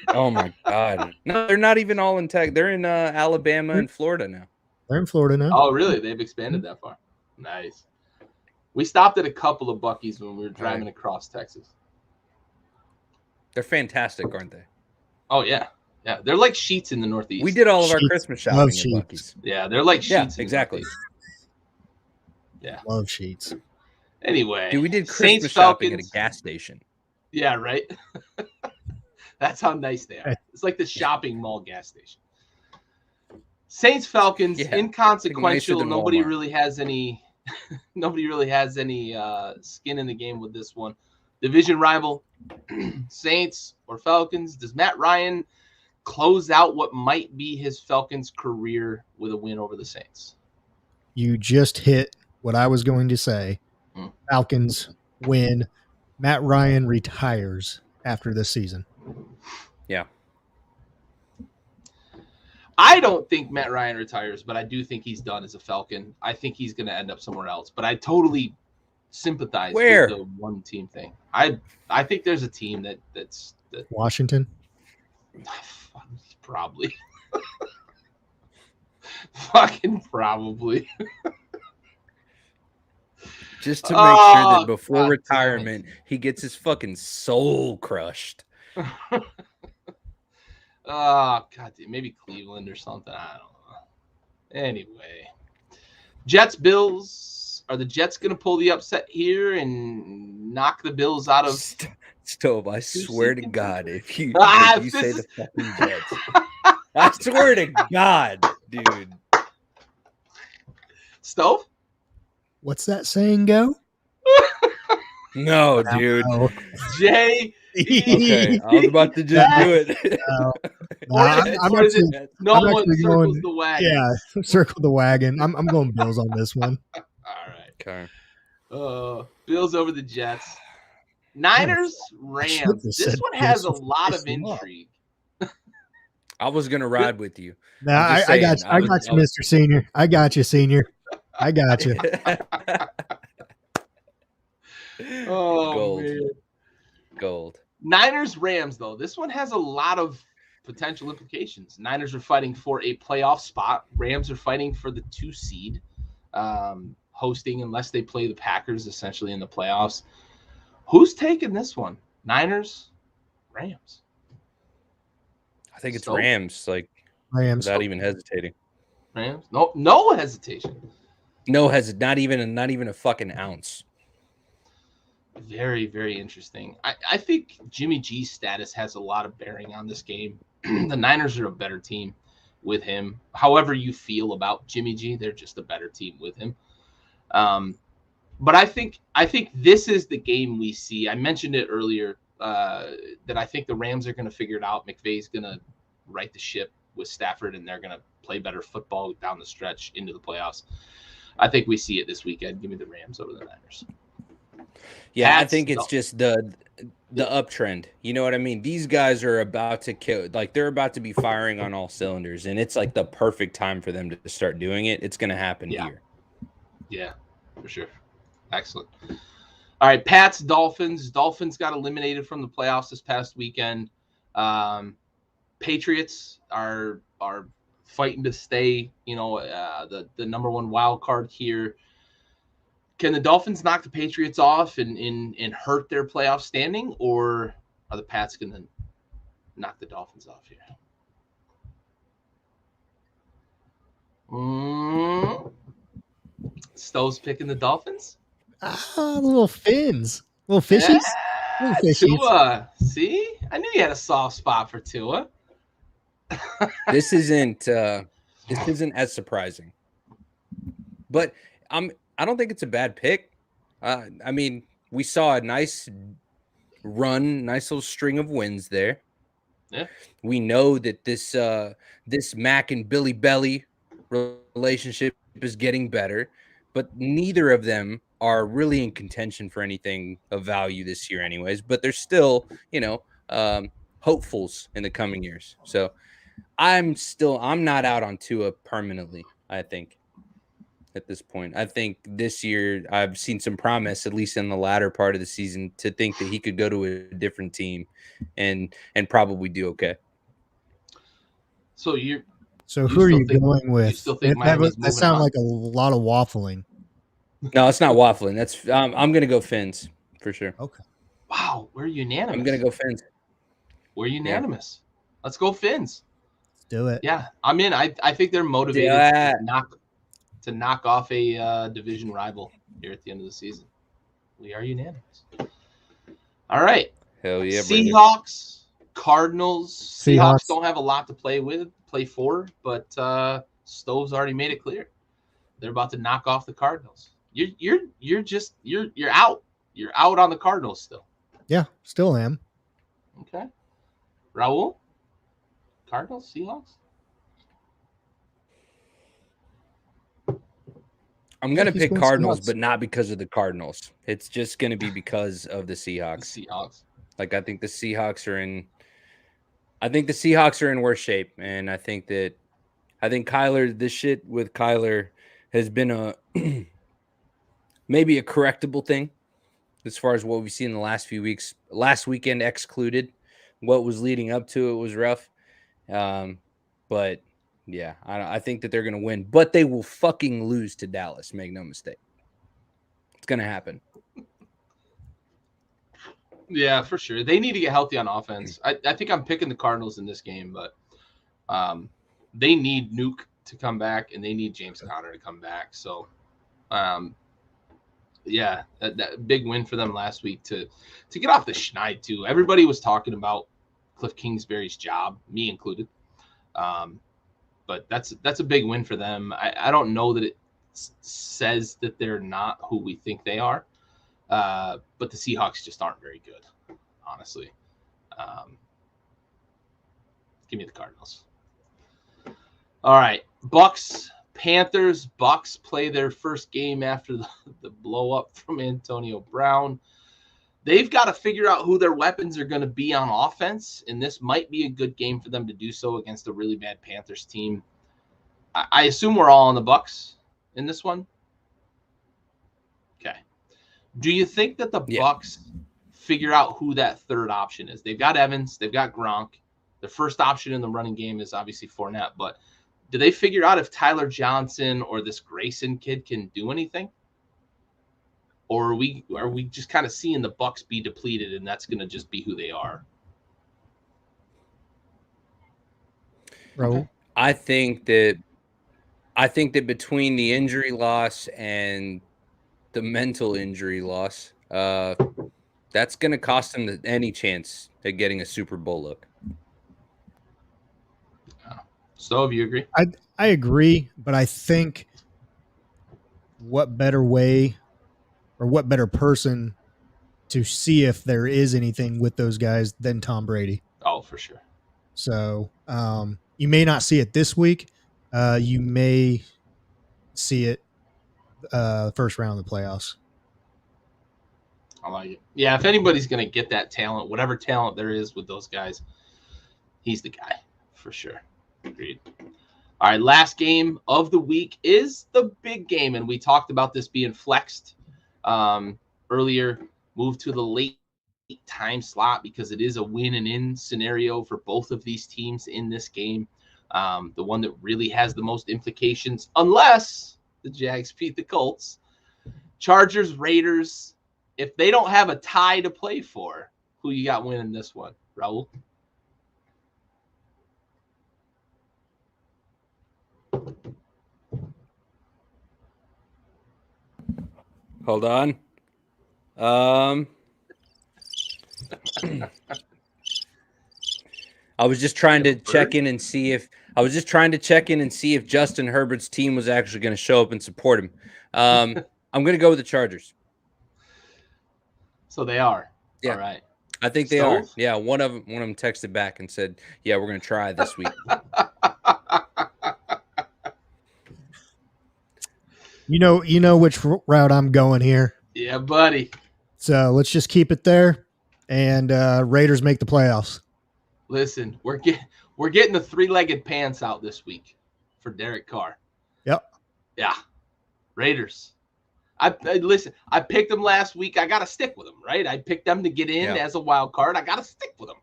oh my god, no, they're not even all in tech. They're in Alabama and Florida now. They're in Florida now. Oh, really? They've expanded that far. Nice. We stopped at a couple of Buc-ee's when we were driving across Texas. They're fantastic, aren't they? Oh yeah, yeah. They're like Sheets in the Northeast. We did all of our Christmas shopping at Buc-ee's. Yeah, they're like Sheets. Yeah, exactly. Yeah, love Sheets. Anyway, dude, we did Christmas shopping at a gas station. Yeah, right. That's how nice they are. It's like the shopping mall gas station. Saints Falcons, inconsequential. Like nobody really has any. Nobody really has any skin in the game with this one. Division rival, Saints or Falcons. Does Matt Ryan close out what might be his Falcons career with a win over the Saints? You just hit what I was going to say. Falcons win. Matt Ryan retires after this season. Yeah. I don't think Matt Ryan retires, but I do think he's done as a Falcon. I think he's going to end up somewhere else, but I totally sympathize with the one team thing. I think there's a team that's Washington. Probably. Fucking probably. Just to make sure that before retirement, he gets his fucking soul crushed. Oh, God, maybe Cleveland or something. I don't know. Anyway, Jets, Bills. Are the Jets going to pull the upset here and knock the Bills out of... Stove, I swear to God, if you say the fucking Jets. I swear to God, dude. Stove? What's that saying go? No, dude. Jay. Okay, I was about to just do it. No one circles the wagon. Yeah, circle the wagon. I'm going Bills on this one. All right. Okay. Bills over the Jets. Niners, Rams. This one has a lot of intrigue. I was gonna ride with you. No, I got you, Mr. Senior. I got you, Senior. I got you. Gold. Niners, Rams, though. This one has a lot of potential implications. Niners are fighting for a playoff spot. Rams are fighting for the 2 seed, hosting unless they play the Packers essentially in the playoffs. Who's taking this one? Niners, Rams. I think it's Rams, Rams, without even hesitating. Rams, no hesitation. No not even a fucking ounce. Very, very interesting. I think Jimmy G's status has a lot of bearing on this game. The Niners are a better team with him. However you feel about Jimmy G, they're just a better team with him. But I think this is the game we see. I mentioned it earlier that I think the Rams are going to figure it out. McVay's going to right the ship with Stafford, and they're going to play better football down the stretch into the playoffs. I think we see it this weekend. Give me the Rams over the Niners. Yeah, I think it's just the uptrend. You know what I mean? These guys are about to kill. Like, they're about to be firing on all cylinders, and it's like the perfect time for them to start doing it. It's going to happen here. Yeah, for sure. Excellent. All right, Pats, Dolphins. Dolphins got eliminated from the playoffs this past weekend. Patriots are fighting to stay, the number one wild card here. Can the Dolphins knock the Patriots off and hurt their playoff standing, or are the Pats going to knock the Dolphins off here? Stove's picking the Dolphins. Little fins, little fishies, little fishies. Tua. See, I knew you had a soft spot for Tua. This isn't as surprising, but I don't think it's a bad pick. I mean, we saw a nice little string of wins there. Yeah. We know that this Mac and Billy Belly relationship is getting better, but neither of them are really in contention for anything of value this year, anyways. But they're still, hopefuls in the coming years. So I'm not out on Tua permanently, I think. At this point, I think this year I've seen some promise, at least in the latter part of the season, to think that he could go to a different team and probably do okay. So who are you going with? You still think Miami's that sounds like a lot of waffling. No, it's not waffling. That's I'm gonna go Fins for sure. Okay. Wow, we're unanimous. I'm gonna go Fins. We're unanimous. Yeah. Let's go Fins. Let's do it. Yeah, I'm in. I think they're motivated to knock off a division rival here at the end of the season. We are unanimous. All right. Hell yeah, Seahawks, brother. Cardinals. Seahawks don't have a lot to play for, but Stove's already made it clear they're about to knock off the Cardinals. You're out. You're out on the Cardinals still. Yeah, still am. Okay. Raul? Cardinals, Seahawks? I'm going to pick Cardinals, but not because of the Cardinals. It's just going to be because of the Seahawks. Like, I think the Seahawks are in worse shape. And I think Kyler, this shit with Kyler has been maybe a correctable thing as far as what we've seen in the last few weeks. Last weekend excluded. What was leading up to it was rough. But yeah, I think that they're going to win, but they will fucking lose to Dallas. Make no mistake. It's going to happen. Yeah, for sure. They need to get healthy on offense. I think I'm picking the Cardinals in this game, but they need Nuke to come back and they need James Conner to come back. So, yeah, that big win for them last week to get off the schneid too. Everybody was talking about Cliff Kingsbury's job, me included. But that's a big win for them. I don't know that it says that they're not who we think they are, but the Seahawks just aren't very good, honestly. Give me the Cardinals. All right, Bucks, Panthers. Bucks play their first game after the blow up from Antonio Brown. They've got to figure out who their weapons are going to be on offense, and this might be a good game for them to do so against a really bad Panthers team. I assume we're all on the Bucks in this one. Okay. Do you think that the Bucks figure out who that third option is? They've got Evans, they've got Gronk. The first option in the running game is obviously Fournette, but do they figure out if Tyler Johnson or this Grayson kid can do anything? Or are we just kind of seeing the Bucks be depleted and that's going to just be who they are? Raul? I think that between the injury loss and the mental injury loss, that's going to cost them any chance at getting a Super Bowl look. So, do you agree? I agree, but I think what better way or what better person to see if there is anything with those guys than Tom Brady. Oh, for sure. So you may not see it this week. You may see it first round of the playoffs. I like it. Yeah, if anybody's going to get that talent, whatever talent there is with those guys, he's the guy for sure. Agreed. All right, last game of the week is the big game, and we talked about this being flexed earlier, moved to the late time slot because it is a win and in scenario for both of these teams in this game. The one that really has the most implications, unless the Jags beat the Colts. Chargers, Raiders, if they don't have a tie to play for, who you got winning this one, Raul? Hold on. I was just trying to check in and see if Justin Herbert's team was actually going to show up and support him. I'm going to go with the Chargers. So they are. Yeah. All right. I think they are. Yeah, one of them texted back and said, "Yeah, we're going to try this week." You know which route I'm going here. Yeah, buddy. So let's just keep it there, and Raiders make the playoffs. Listen, we're getting the three-legged pants out this week for Derek Carr. Yep. Yeah. Raiders. Listen, I picked them last week. I got to stick with them, right? I picked them to get in as a wild card. I got to stick with them.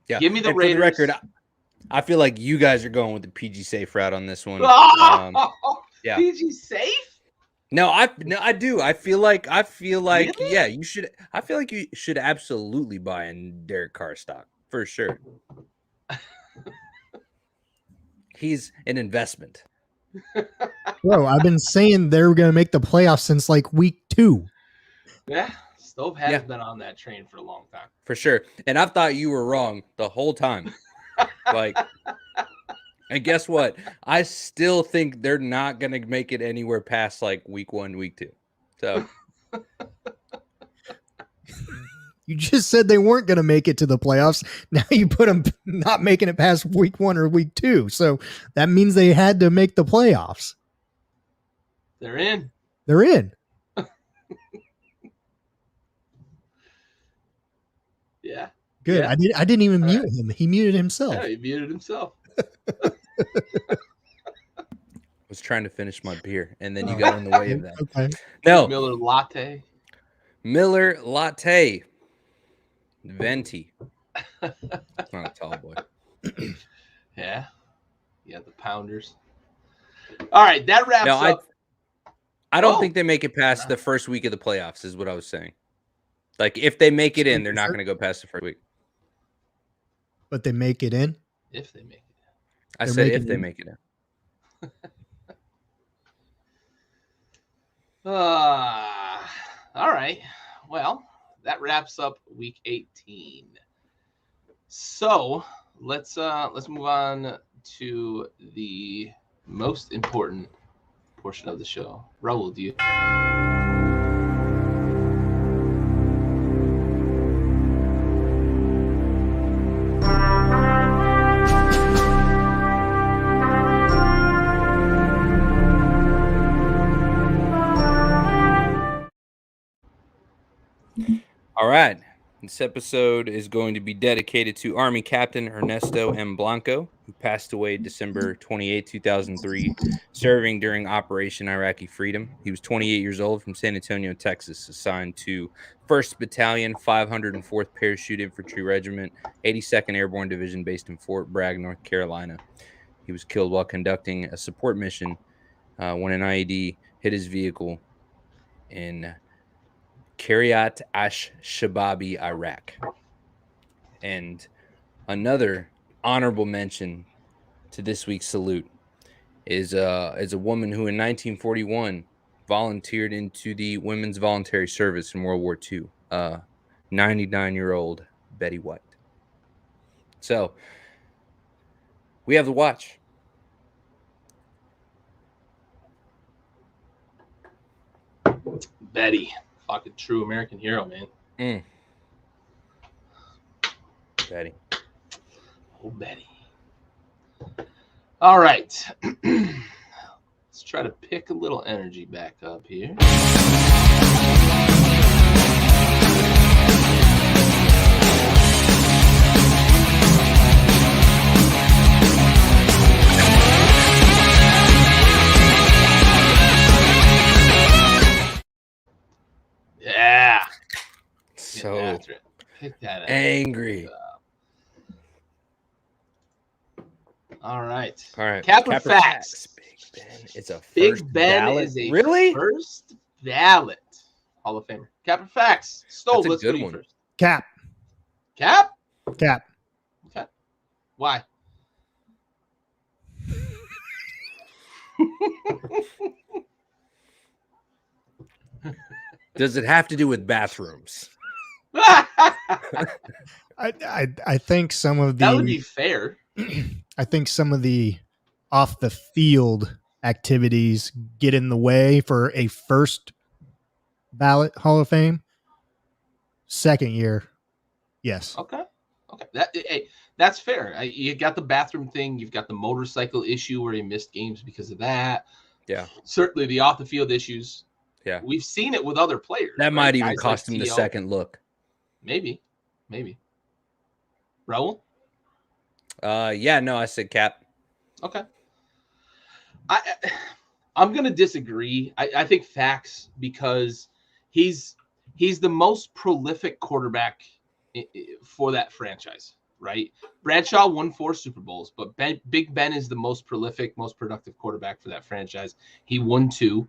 Yeah. Give me the Raiders. Raiders. For the record, I feel like you guys are going with the PG safe route on this one. Yeah. PG safe? No, I do. I feel like Really? yeah, you should. I feel like you should absolutely buy in Derek Carr stock for sure. He's an investment. Bro, I've been saying they were going to make the playoffs since like week 2. Yeah, Stove has been on that train for a long time. For sure. And I've thought you were wrong the whole time. And guess what? I still think they're not going to make it anywhere past like week 1, week 2. So You just said they weren't going to make it to the playoffs. Now you put them not making it past week 1 or week 2. So that means they had to make the playoffs. They're in. They're in. Yeah. Good. Yeah. I didn't even mute him. He muted himself. Yeah, he muted himself. I was trying to finish my beer, and then you got in the way of that. Okay. No. Miller Latte. Venti. Not a tall boy. Yeah. Yeah, the Pounders. All right, that wraps up. I don't think they make it past the first week of the playoffs, is what I was saying. Like, if they make it in, they're not going to go past the first week. But they make it in? If they make it in. I said if they make it in. All right. Well, that wraps up week 18. So let's move on to the most important portion of the show. Raul, do you? All right. This episode is going to be dedicated to Army Captain Ernesto M. Blanco, who passed away December 28, 2003, serving during Operation Iraqi Freedom. He was 28 years old, from San Antonio, Texas, assigned to 1st Battalion, 504th Parachute Infantry Regiment, 82nd Airborne Division, based in Fort Bragg, North Carolina. He was killed while conducting a support mission when an IED hit his vehicle in Kiryat Ash-Shababi, Iraq. And another honorable mention to this week's salute is a woman who in 1941 volunteered into the Women's Voluntary Service in World War II, 99-year-old Betty White. So we have the watch. Betty. Fucking true American hero, man. Betty. Oh, Betty. All right. Let's try to pick a little energy back up here. Yeah. So pick that angry. All right. Capper Facts. Big Ben is a Big first Ben ballot. is a really first ballot Hall of Famer. Capper Facts. Stole. Let's go one. First. Cap. Okay. Why? Does it have to do with bathrooms? I think some of That would be the fair. I think some of the off the field activities get in the way for a first ballot Hall of Fame. Second year, yes. Okay. Hey, that's fair. You got the bathroom thing. You've got the motorcycle issue where he missed games because of that. Yeah. Certainly the off the field issues. Yeah. We've seen it with other players. That might even Guys cost like him the T.O. second look. Maybe. Raul? Yeah, no, I said Cap. Okay. I'm going to disagree. I think Fax, because he's the most prolific quarterback for that franchise, right? Bradshaw won 4 Super Bowls, but Big Ben is the most prolific, most productive quarterback for that franchise. He won 2.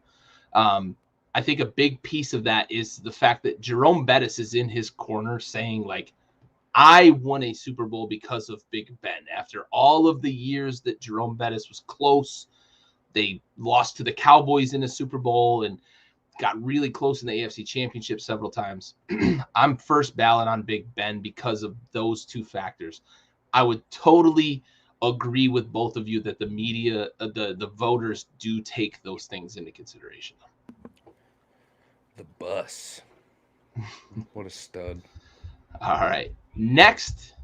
I think a big piece of that is the fact that Jerome Bettis is in his corner saying, like, I won a Super Bowl because of Big Ben. After all of the years that Jerome Bettis was close, they lost to the Cowboys in a Super Bowl and got really close in the AFC Championship several times. I'm first ballot on Big Ben because of those 2 factors. I would totally agree with both of you that the media, the voters do take those things into consideration. The bus. What a stud. All right. Next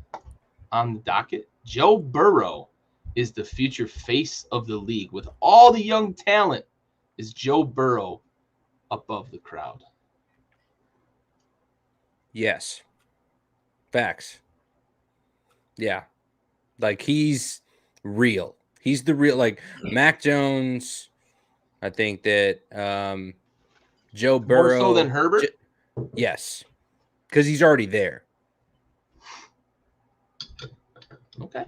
on the docket, Joe Burrow is the future face of the league. With all the young talent, is Joe Burrow above the crowd? Yes. Facts. Yeah. Like, he's real. He's the real, like, Mac Jones. I think that Joe Burrow. More so than Herbert? Yes. Because he's already there. Okay.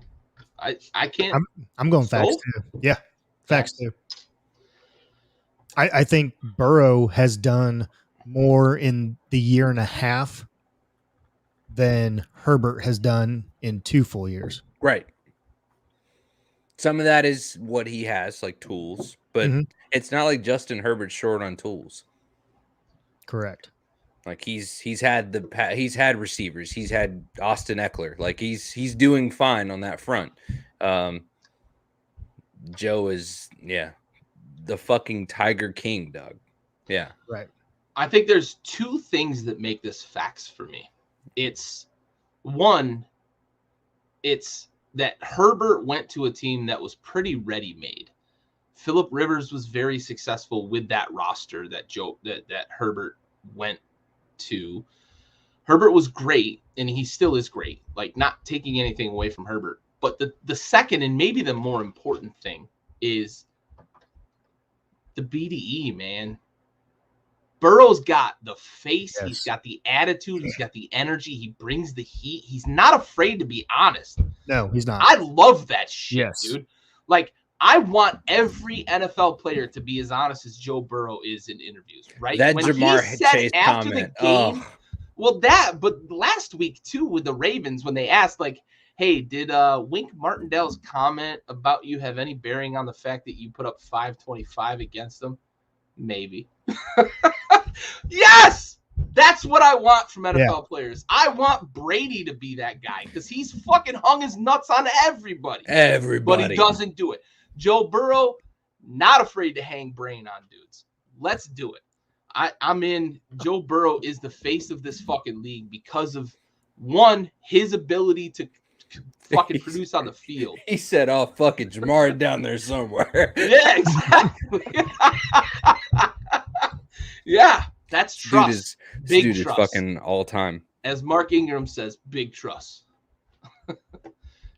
I can't. I'm going Facts too. Yeah. Facts too. I think Burrow has done more in the year and a half than Herbert has done in 2 full years. Right. Some of that is what he has, like tools, but it's not like Justin Herbert's short on tools. Correct. Like he's had receivers, he's had Austin Eckler, like he's doing fine on that front. Joe is the fucking Tiger King, dog. Yeah. Right. I think there's 2 things that make this Facts for me. It's one, it's that Herbert went to a team that was pretty ready-made. Phillip Rivers was very successful with that roster that Herbert went to. Herbert was great, and he still is great. Like, not taking anything away from Herbert. But the second and maybe the more important thing is the BDE, man. Burrow's got the face. Yes. He's got the attitude. He's got the energy. He brings the heat. He's not afraid to be honest. No, he's not. I love that shit, yes. Dude. Like, I want every NFL player to be as honest as Joe Burrow is in interviews, right? That when Jamar he said Chase after comment. the game, but last week too with the Ravens when they asked, like, hey, did Wink Martindale's comment about you have any bearing on the fact that you put up 525 against them? Maybe. Yes! That's what I want from NFL players. I want Brady to be that guy because he's fucking hung his nuts on everybody. But he doesn't do it. Joe Burrow, not afraid to hang brain on dudes. Let's do it. I'm in. Joe Burrow is the face of this fucking league because of, one, his ability to fucking produce on the field. He said, "Oh, fucking Jamar down there somewhere." Yeah, exactly. Yeah, that's trust. Big dude trust. Is fucking all time. As Mark Ingram says, big trust.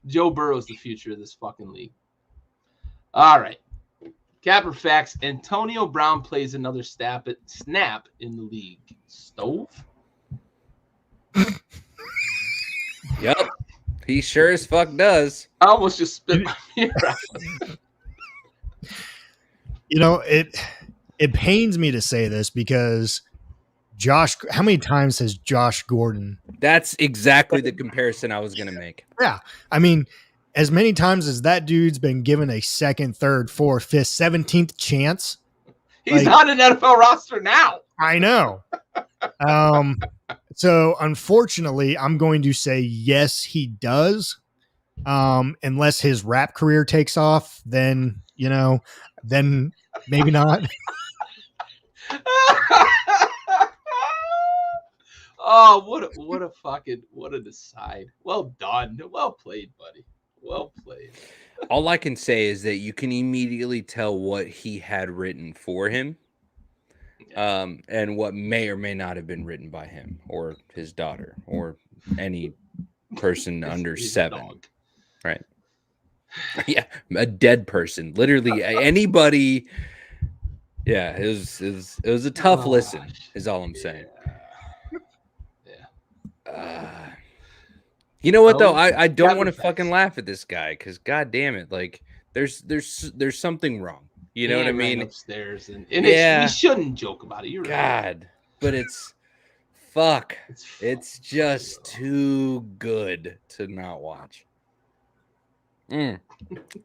Joe Burrow's the future of this fucking league. All right. Capper Facts. Antonio Brown plays another snap in the league. Stove? Yep. He sure as fuck does. I almost just spit my beer out. You know, it pains me to say this because how many times has Josh Gordon? That's exactly the comparison I was going to make. Yeah. I mean, as many times as that dude's been given a second, third, fourth, fifth, 17th chance He's on an NFL roster now. I know. So unfortunately, I'm going to say yes, he does. Unless his rap career takes off, then then maybe not. Oh, what a decide. Well done. Well played, buddy. Well played. All I can say is that you can immediately tell what he had written for him, and what may or may not have been written by him or his daughter or any person under 7. Dog. Right. Yeah, a dead person. Literally anybody. Yeah, it was a tough listen, is all I'm saying. You know what though? I don't want to fucking laugh at this guy because god damn it, like there's something wrong. You know what I mean? Upstairs and we shouldn't joke about it. You're right. God, but it's fuck. It's just too good to not watch.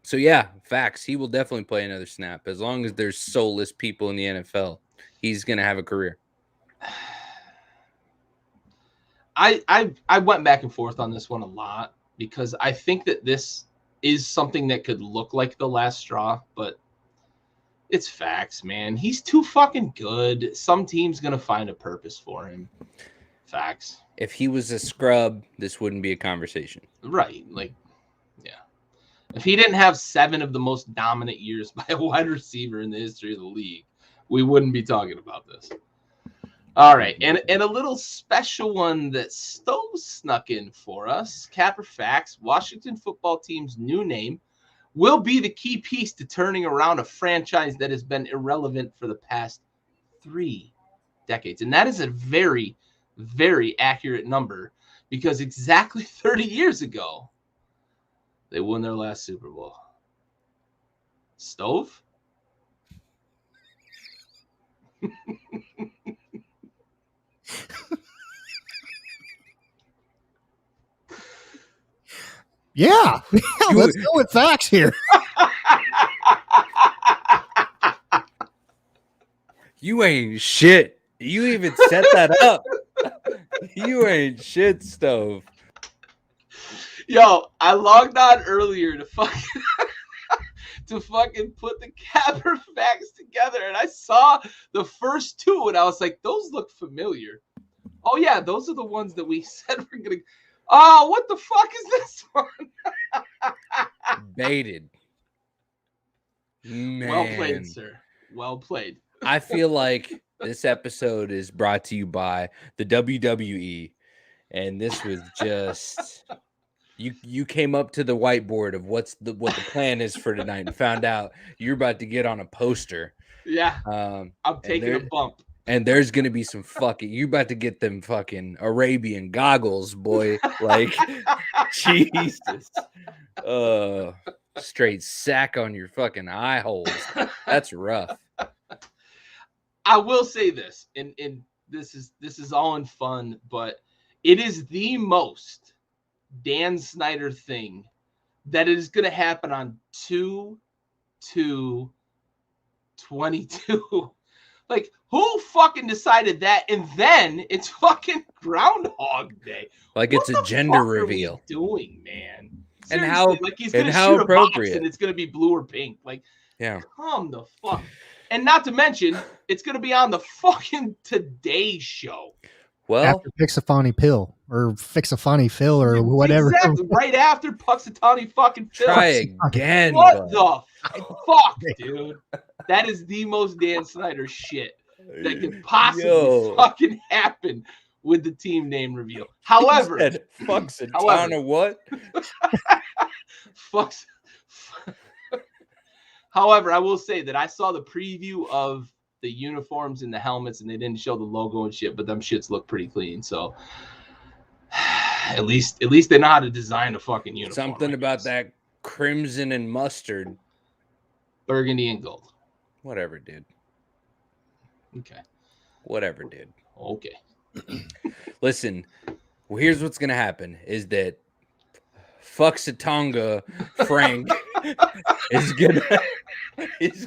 So yeah, facts. He will definitely play another snap as long as there's soulless people in the NFL. He's gonna have a career. I went back and forth on this one a lot because I think that this is something that could look like the last straw, but it's facts, man. He's too fucking good. Some team's gonna find a purpose for him. Facts. If he was a scrub, this wouldn't be a conversation. Right. Like, yeah. If he didn't have 7 of the most dominant years by a wide receiver in the history of the league, we wouldn't be talking about this. All right, and a little special one that Stowe snuck in for us. Capper Facts, Washington football team's new name will be the key piece to turning around a franchise that has been irrelevant for the past 3 decades. And that is a very, very accurate number because exactly 30 years ago, they won their last Super Bowl. Stove? Yeah, let's go with facts here. You ain't shit. You even set that up. You ain't shit, Stove. Yo, I logged on earlier to fucking put the Capper Facts together, and I saw the first 2, and I was like, those look familiar. Oh yeah, those are the ones that we said we're gonna. Oh, what the fuck is this one? Baited. Man. Well played, sir. Well played. I feel like this episode is brought to you by the WWE, and this was just you came up to the whiteboard of what the plan is for tonight and found out you're about to get on a poster. Yeah. I'm taking a bump. And there's gonna be some fucking. You about to get them fucking Arabian goggles, boy. Like, Jesus. Straight sack on your fucking eye holes. That's rough. I will say this, and this is all in fun, but it is the most Dan Snyder thing that is gonna happen on 2/2/22. Like, who fucking decided that? And then it's fucking Groundhog Day. Like, it's a gender reveal. What are we doing, man? Seriously, and how like he's gonna how shoot appropriate. A box and it's gonna be blue or pink. Like, yeah, come the fuck. And not to mention, it's gonna be on the fucking Today Show. Well, after Pixafani Pill or Fixafani Phil or whatever. Exactly. Right after Puxatani fucking Phil. Try again. What the fuck, dude? That is the most Dan Snyder shit that could possibly fucking happen with the team name reveal. However, Puxatana what? Fucks. However, I will say that I saw the preview of the uniforms and the helmets, and they didn't show the logo and shit, but them shits look pretty clean. So at least they know how to design a fucking uniform. Something about that crimson and mustard, burgundy and gold. Whatever, dude. Okay. Whatever, dude. Okay. Listen, well, here's what's gonna happen: is that Fuxatonga Frank is is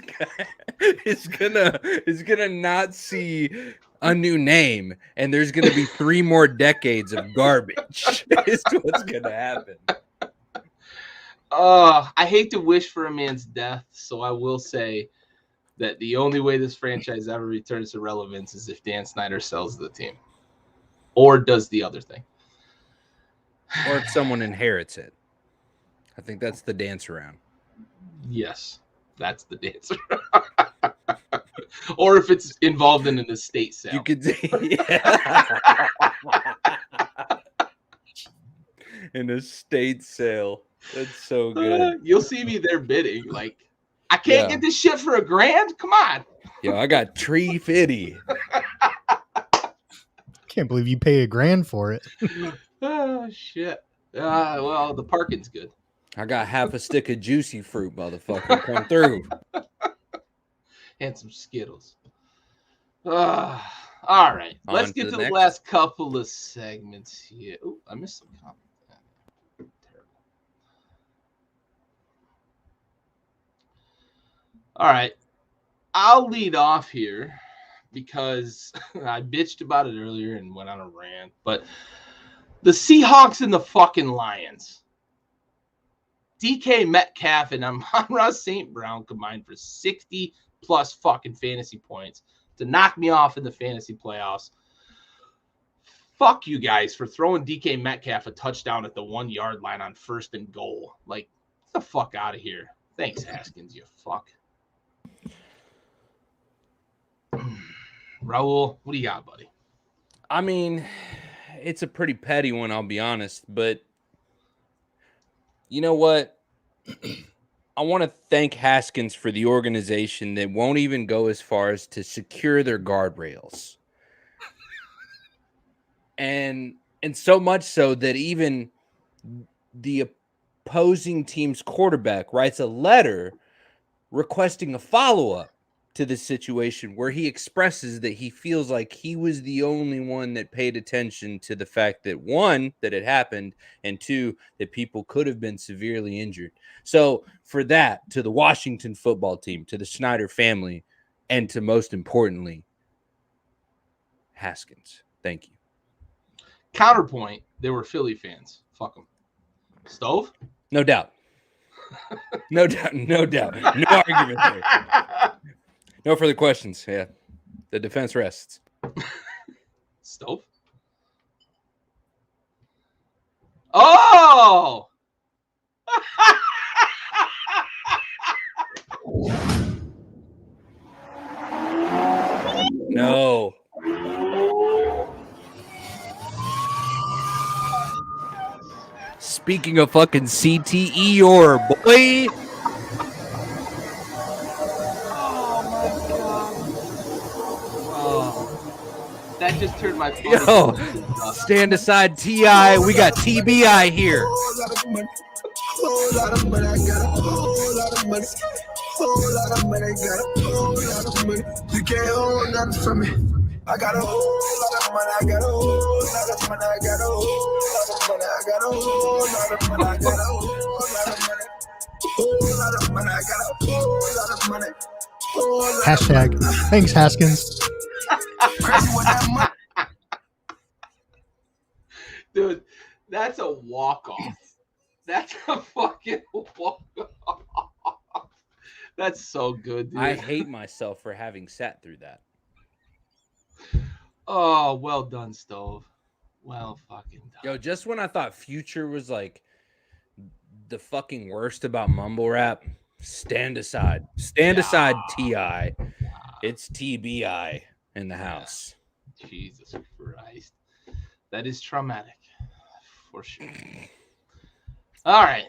gonna not see a new name, and there's gonna be 3 more decades of garbage. Is what's gonna happen. I hate to wish for a man's death, so I will say that the only way this franchise ever returns to relevance is if Dan Snyder sells the team or does the other thing. Or if someone inherits it. I think that's the dance around. Yes, that's the dance around. Or if it's involved in an estate sale. You could yeah. An estate sale. That's so good. You'll see me there bidding. Like, I can't get this shit for $1,000. Come on. Yo, I got $350. Can't believe you pay $1,000 for it. Oh shit. Well, the parking's good. I got half a stick of juicy fruit, motherfucker. Come through. And some Skittles. All right. Let's get to the last couple of segments here. Oh, I missed some comments. All right, I'll lead off here because I bitched about it earlier and went on a rant, but the Seahawks and the fucking Lions. DK Metcalf and Amon-Ra St. Brown combined for 60 plus fucking fantasy points to knock me off in the fantasy playoffs. Fuck you guys for throwing DK Metcalf a touchdown at the 1 yard line on 1st and goal. Like, get the fuck out of here. Thanks, Haskins, you fuck. Raul, what do you got, buddy? I mean, it's a pretty petty one, I'll be honest, but you know what? I want to thank Haskins for the organization that won't even go as far as to secure their guardrails. And so much so that even the opposing team's quarterback writes a letter requesting a follow-up to this situation where he expresses that he feels like he was the only one that paid attention to the fact that, 1, that it happened, and 2, that people could have been severely injured. So for that, to the Washington football team, to the Snyder family, and to most importantly, Haskins, thank you. Counterpoint, they were Philly fans. Fuck them. Stove? No doubt. No doubt. No argument there. No further questions. Yeah. The defense rests. Stove? Oh! No. Speaking of fucking CTE or boy. That just turned my phone. Yo, stand aside, T.I. We got TBI here. You can't hold nothing from me. I got a whole lot of money. I got a whole lot of money. I got a whole lot of money. I got a whole lot of money. I got a whole lot of money. Whole lot of money. I got a whole lot of money. Hashtag thanks, Haskins. Crazy with that money. Dude, that's a walk-off. That's a fucking walk-off. That's so good, dude. I hate myself for having sat through that. Oh, well done, Stove. Well fucking done. Yo, just when I thought Future was like the fucking worst about mumble rap, stand aside. Stand aside, T.I. It's TBI in the house. Jesus Christ. That is traumatic. For sure. All right.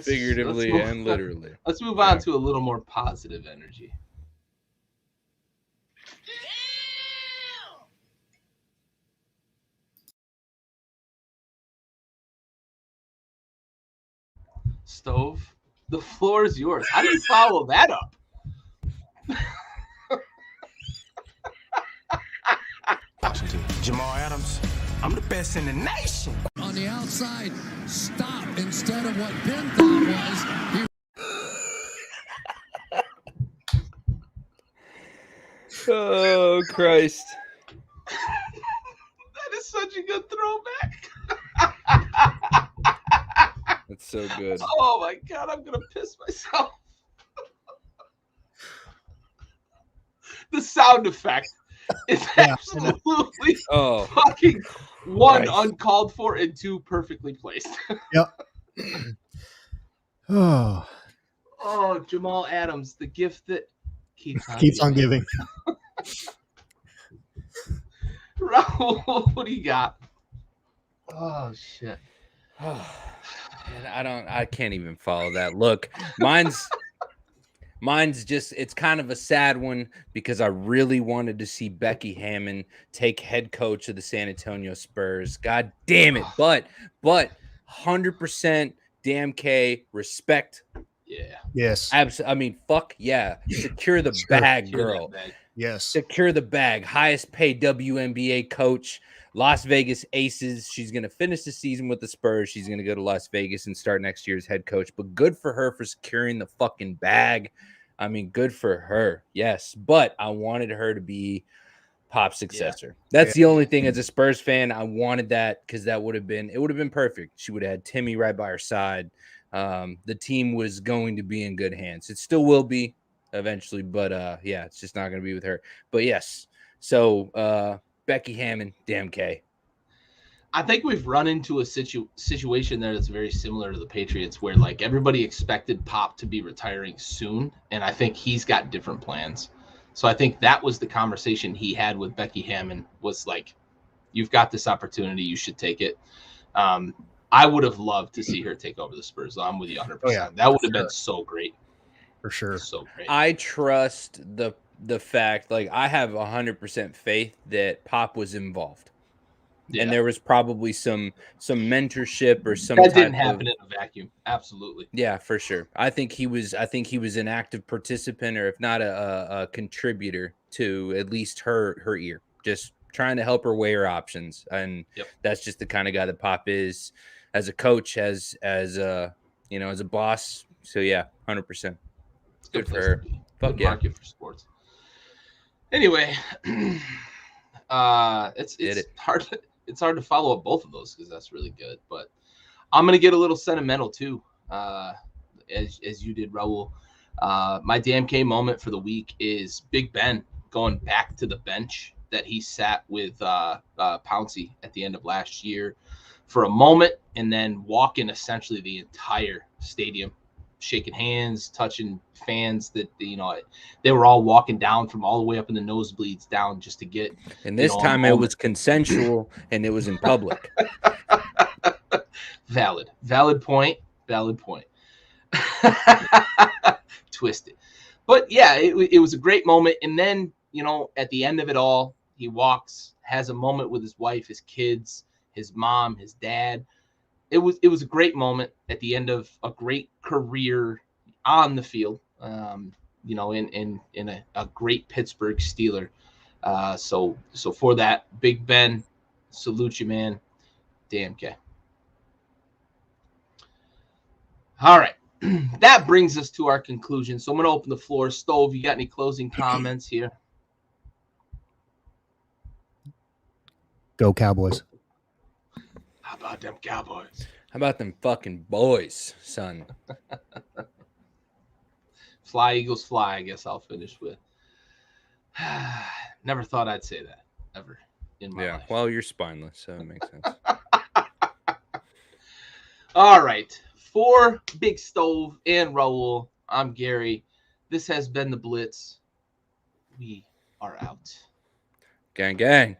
Figuratively and literally. Let's move on to a little more positive energy. Stove, the floor is yours. How do you follow that up? Washington, Jamal Adams. I'm the best in the nation. On the outside, stop instead of what Ben thought was. Oh, Christ. That is such a good throwback. That's so good. Oh my God, I'm gonna piss myself. The sound effect is absolutely fucking one, Christ. uncalled for, and two, perfectly placed. Yep. Oh, Oh, Jamal Adams, the gift that keeps on giving. Raul, what do you got? Oh shit. I can't even follow that. Look, mine's just, it's kind of a sad one because I really wanted to see Becky Hammon take head coach of the San Antonio Spurs. God damn it. But 100% damn K respect. Yeah. Yes. I mean, fuck yeah. Secure the bag, girl. Bag. Yes. Secure the bag. Highest paid WNBA coach, Las Vegas Aces. She's going to finish the season with the Spurs. She's going to go to Las Vegas and start next year as head coach. But good for her for securing the fucking bag. I mean, good for her. Yes. But I wanted her to be Pop's successor. That's the only thing as a Spurs fan. I wanted that because it would have been perfect. She would have had Timmy right by her side. The team was going to be in good hands. It still will be eventually, but yeah, it's just not going to be with her. But yes, so Becky Hammon, damn K. I think we've run into a situation there that's very similar to the Patriots, where like everybody expected Pop to be retiring soon, and I think he's got different plans. So I think that was the conversation he had with Becky Hammon, was like, you've got this opportunity, you should take it. I would have loved to see her take over the Spurs. I'm with you 100%. Oh, yeah, that would have been so great. For sure. So great. I trust the fact, like, I have 100% faith that Pop was involved. Yeah. And there was probably some mentorship or some that didn't happen in a vacuum. Absolutely. Yeah, for sure. I think he was an active participant, or if not a contributor to at least her ear, just trying to help her weigh her options. And that's just the kind of guy that Pop is as a coach, as a boss. So yeah, 100%. Good for her. Fuck yeah. Market for sports. Anyway, it's hard. It's hard to follow up both of those because that's really good. But I'm gonna get a little sentimental too, as you did, Raul. My damn K moment for the week is Big Ben going back to the bench that he sat with Pouncey at the end of last year for a moment, and then walking essentially the entire stadium, shaking hands, touching fans that they were all walking down from all the way up in the nosebleeds down just to get. And this time it was consensual and it was in public. Valid point. Twisted. But yeah, it was a great moment. And then, at the end of it all, he walks, has a moment with his wife, his kids, his mom, his dad. It was a great moment at the end of a great career on the field, in a great Pittsburgh Steeler. So for that, Big Ben, salute you, man. Damn K. All right. That brings us to our conclusion. So I'm going to open the floor. Stove, you got any closing comments here? Go Cowboys. How about them Cowboys? How about them fucking boys, son? Fly, Eagles, fly, I guess I'll finish with. Never thought I'd say that, ever in my life. Yeah, well, you're spineless, so it makes sense. All right. For Big Stove and Raul, I'm Gary. This has been the Blitz. We are out. Gang, gang.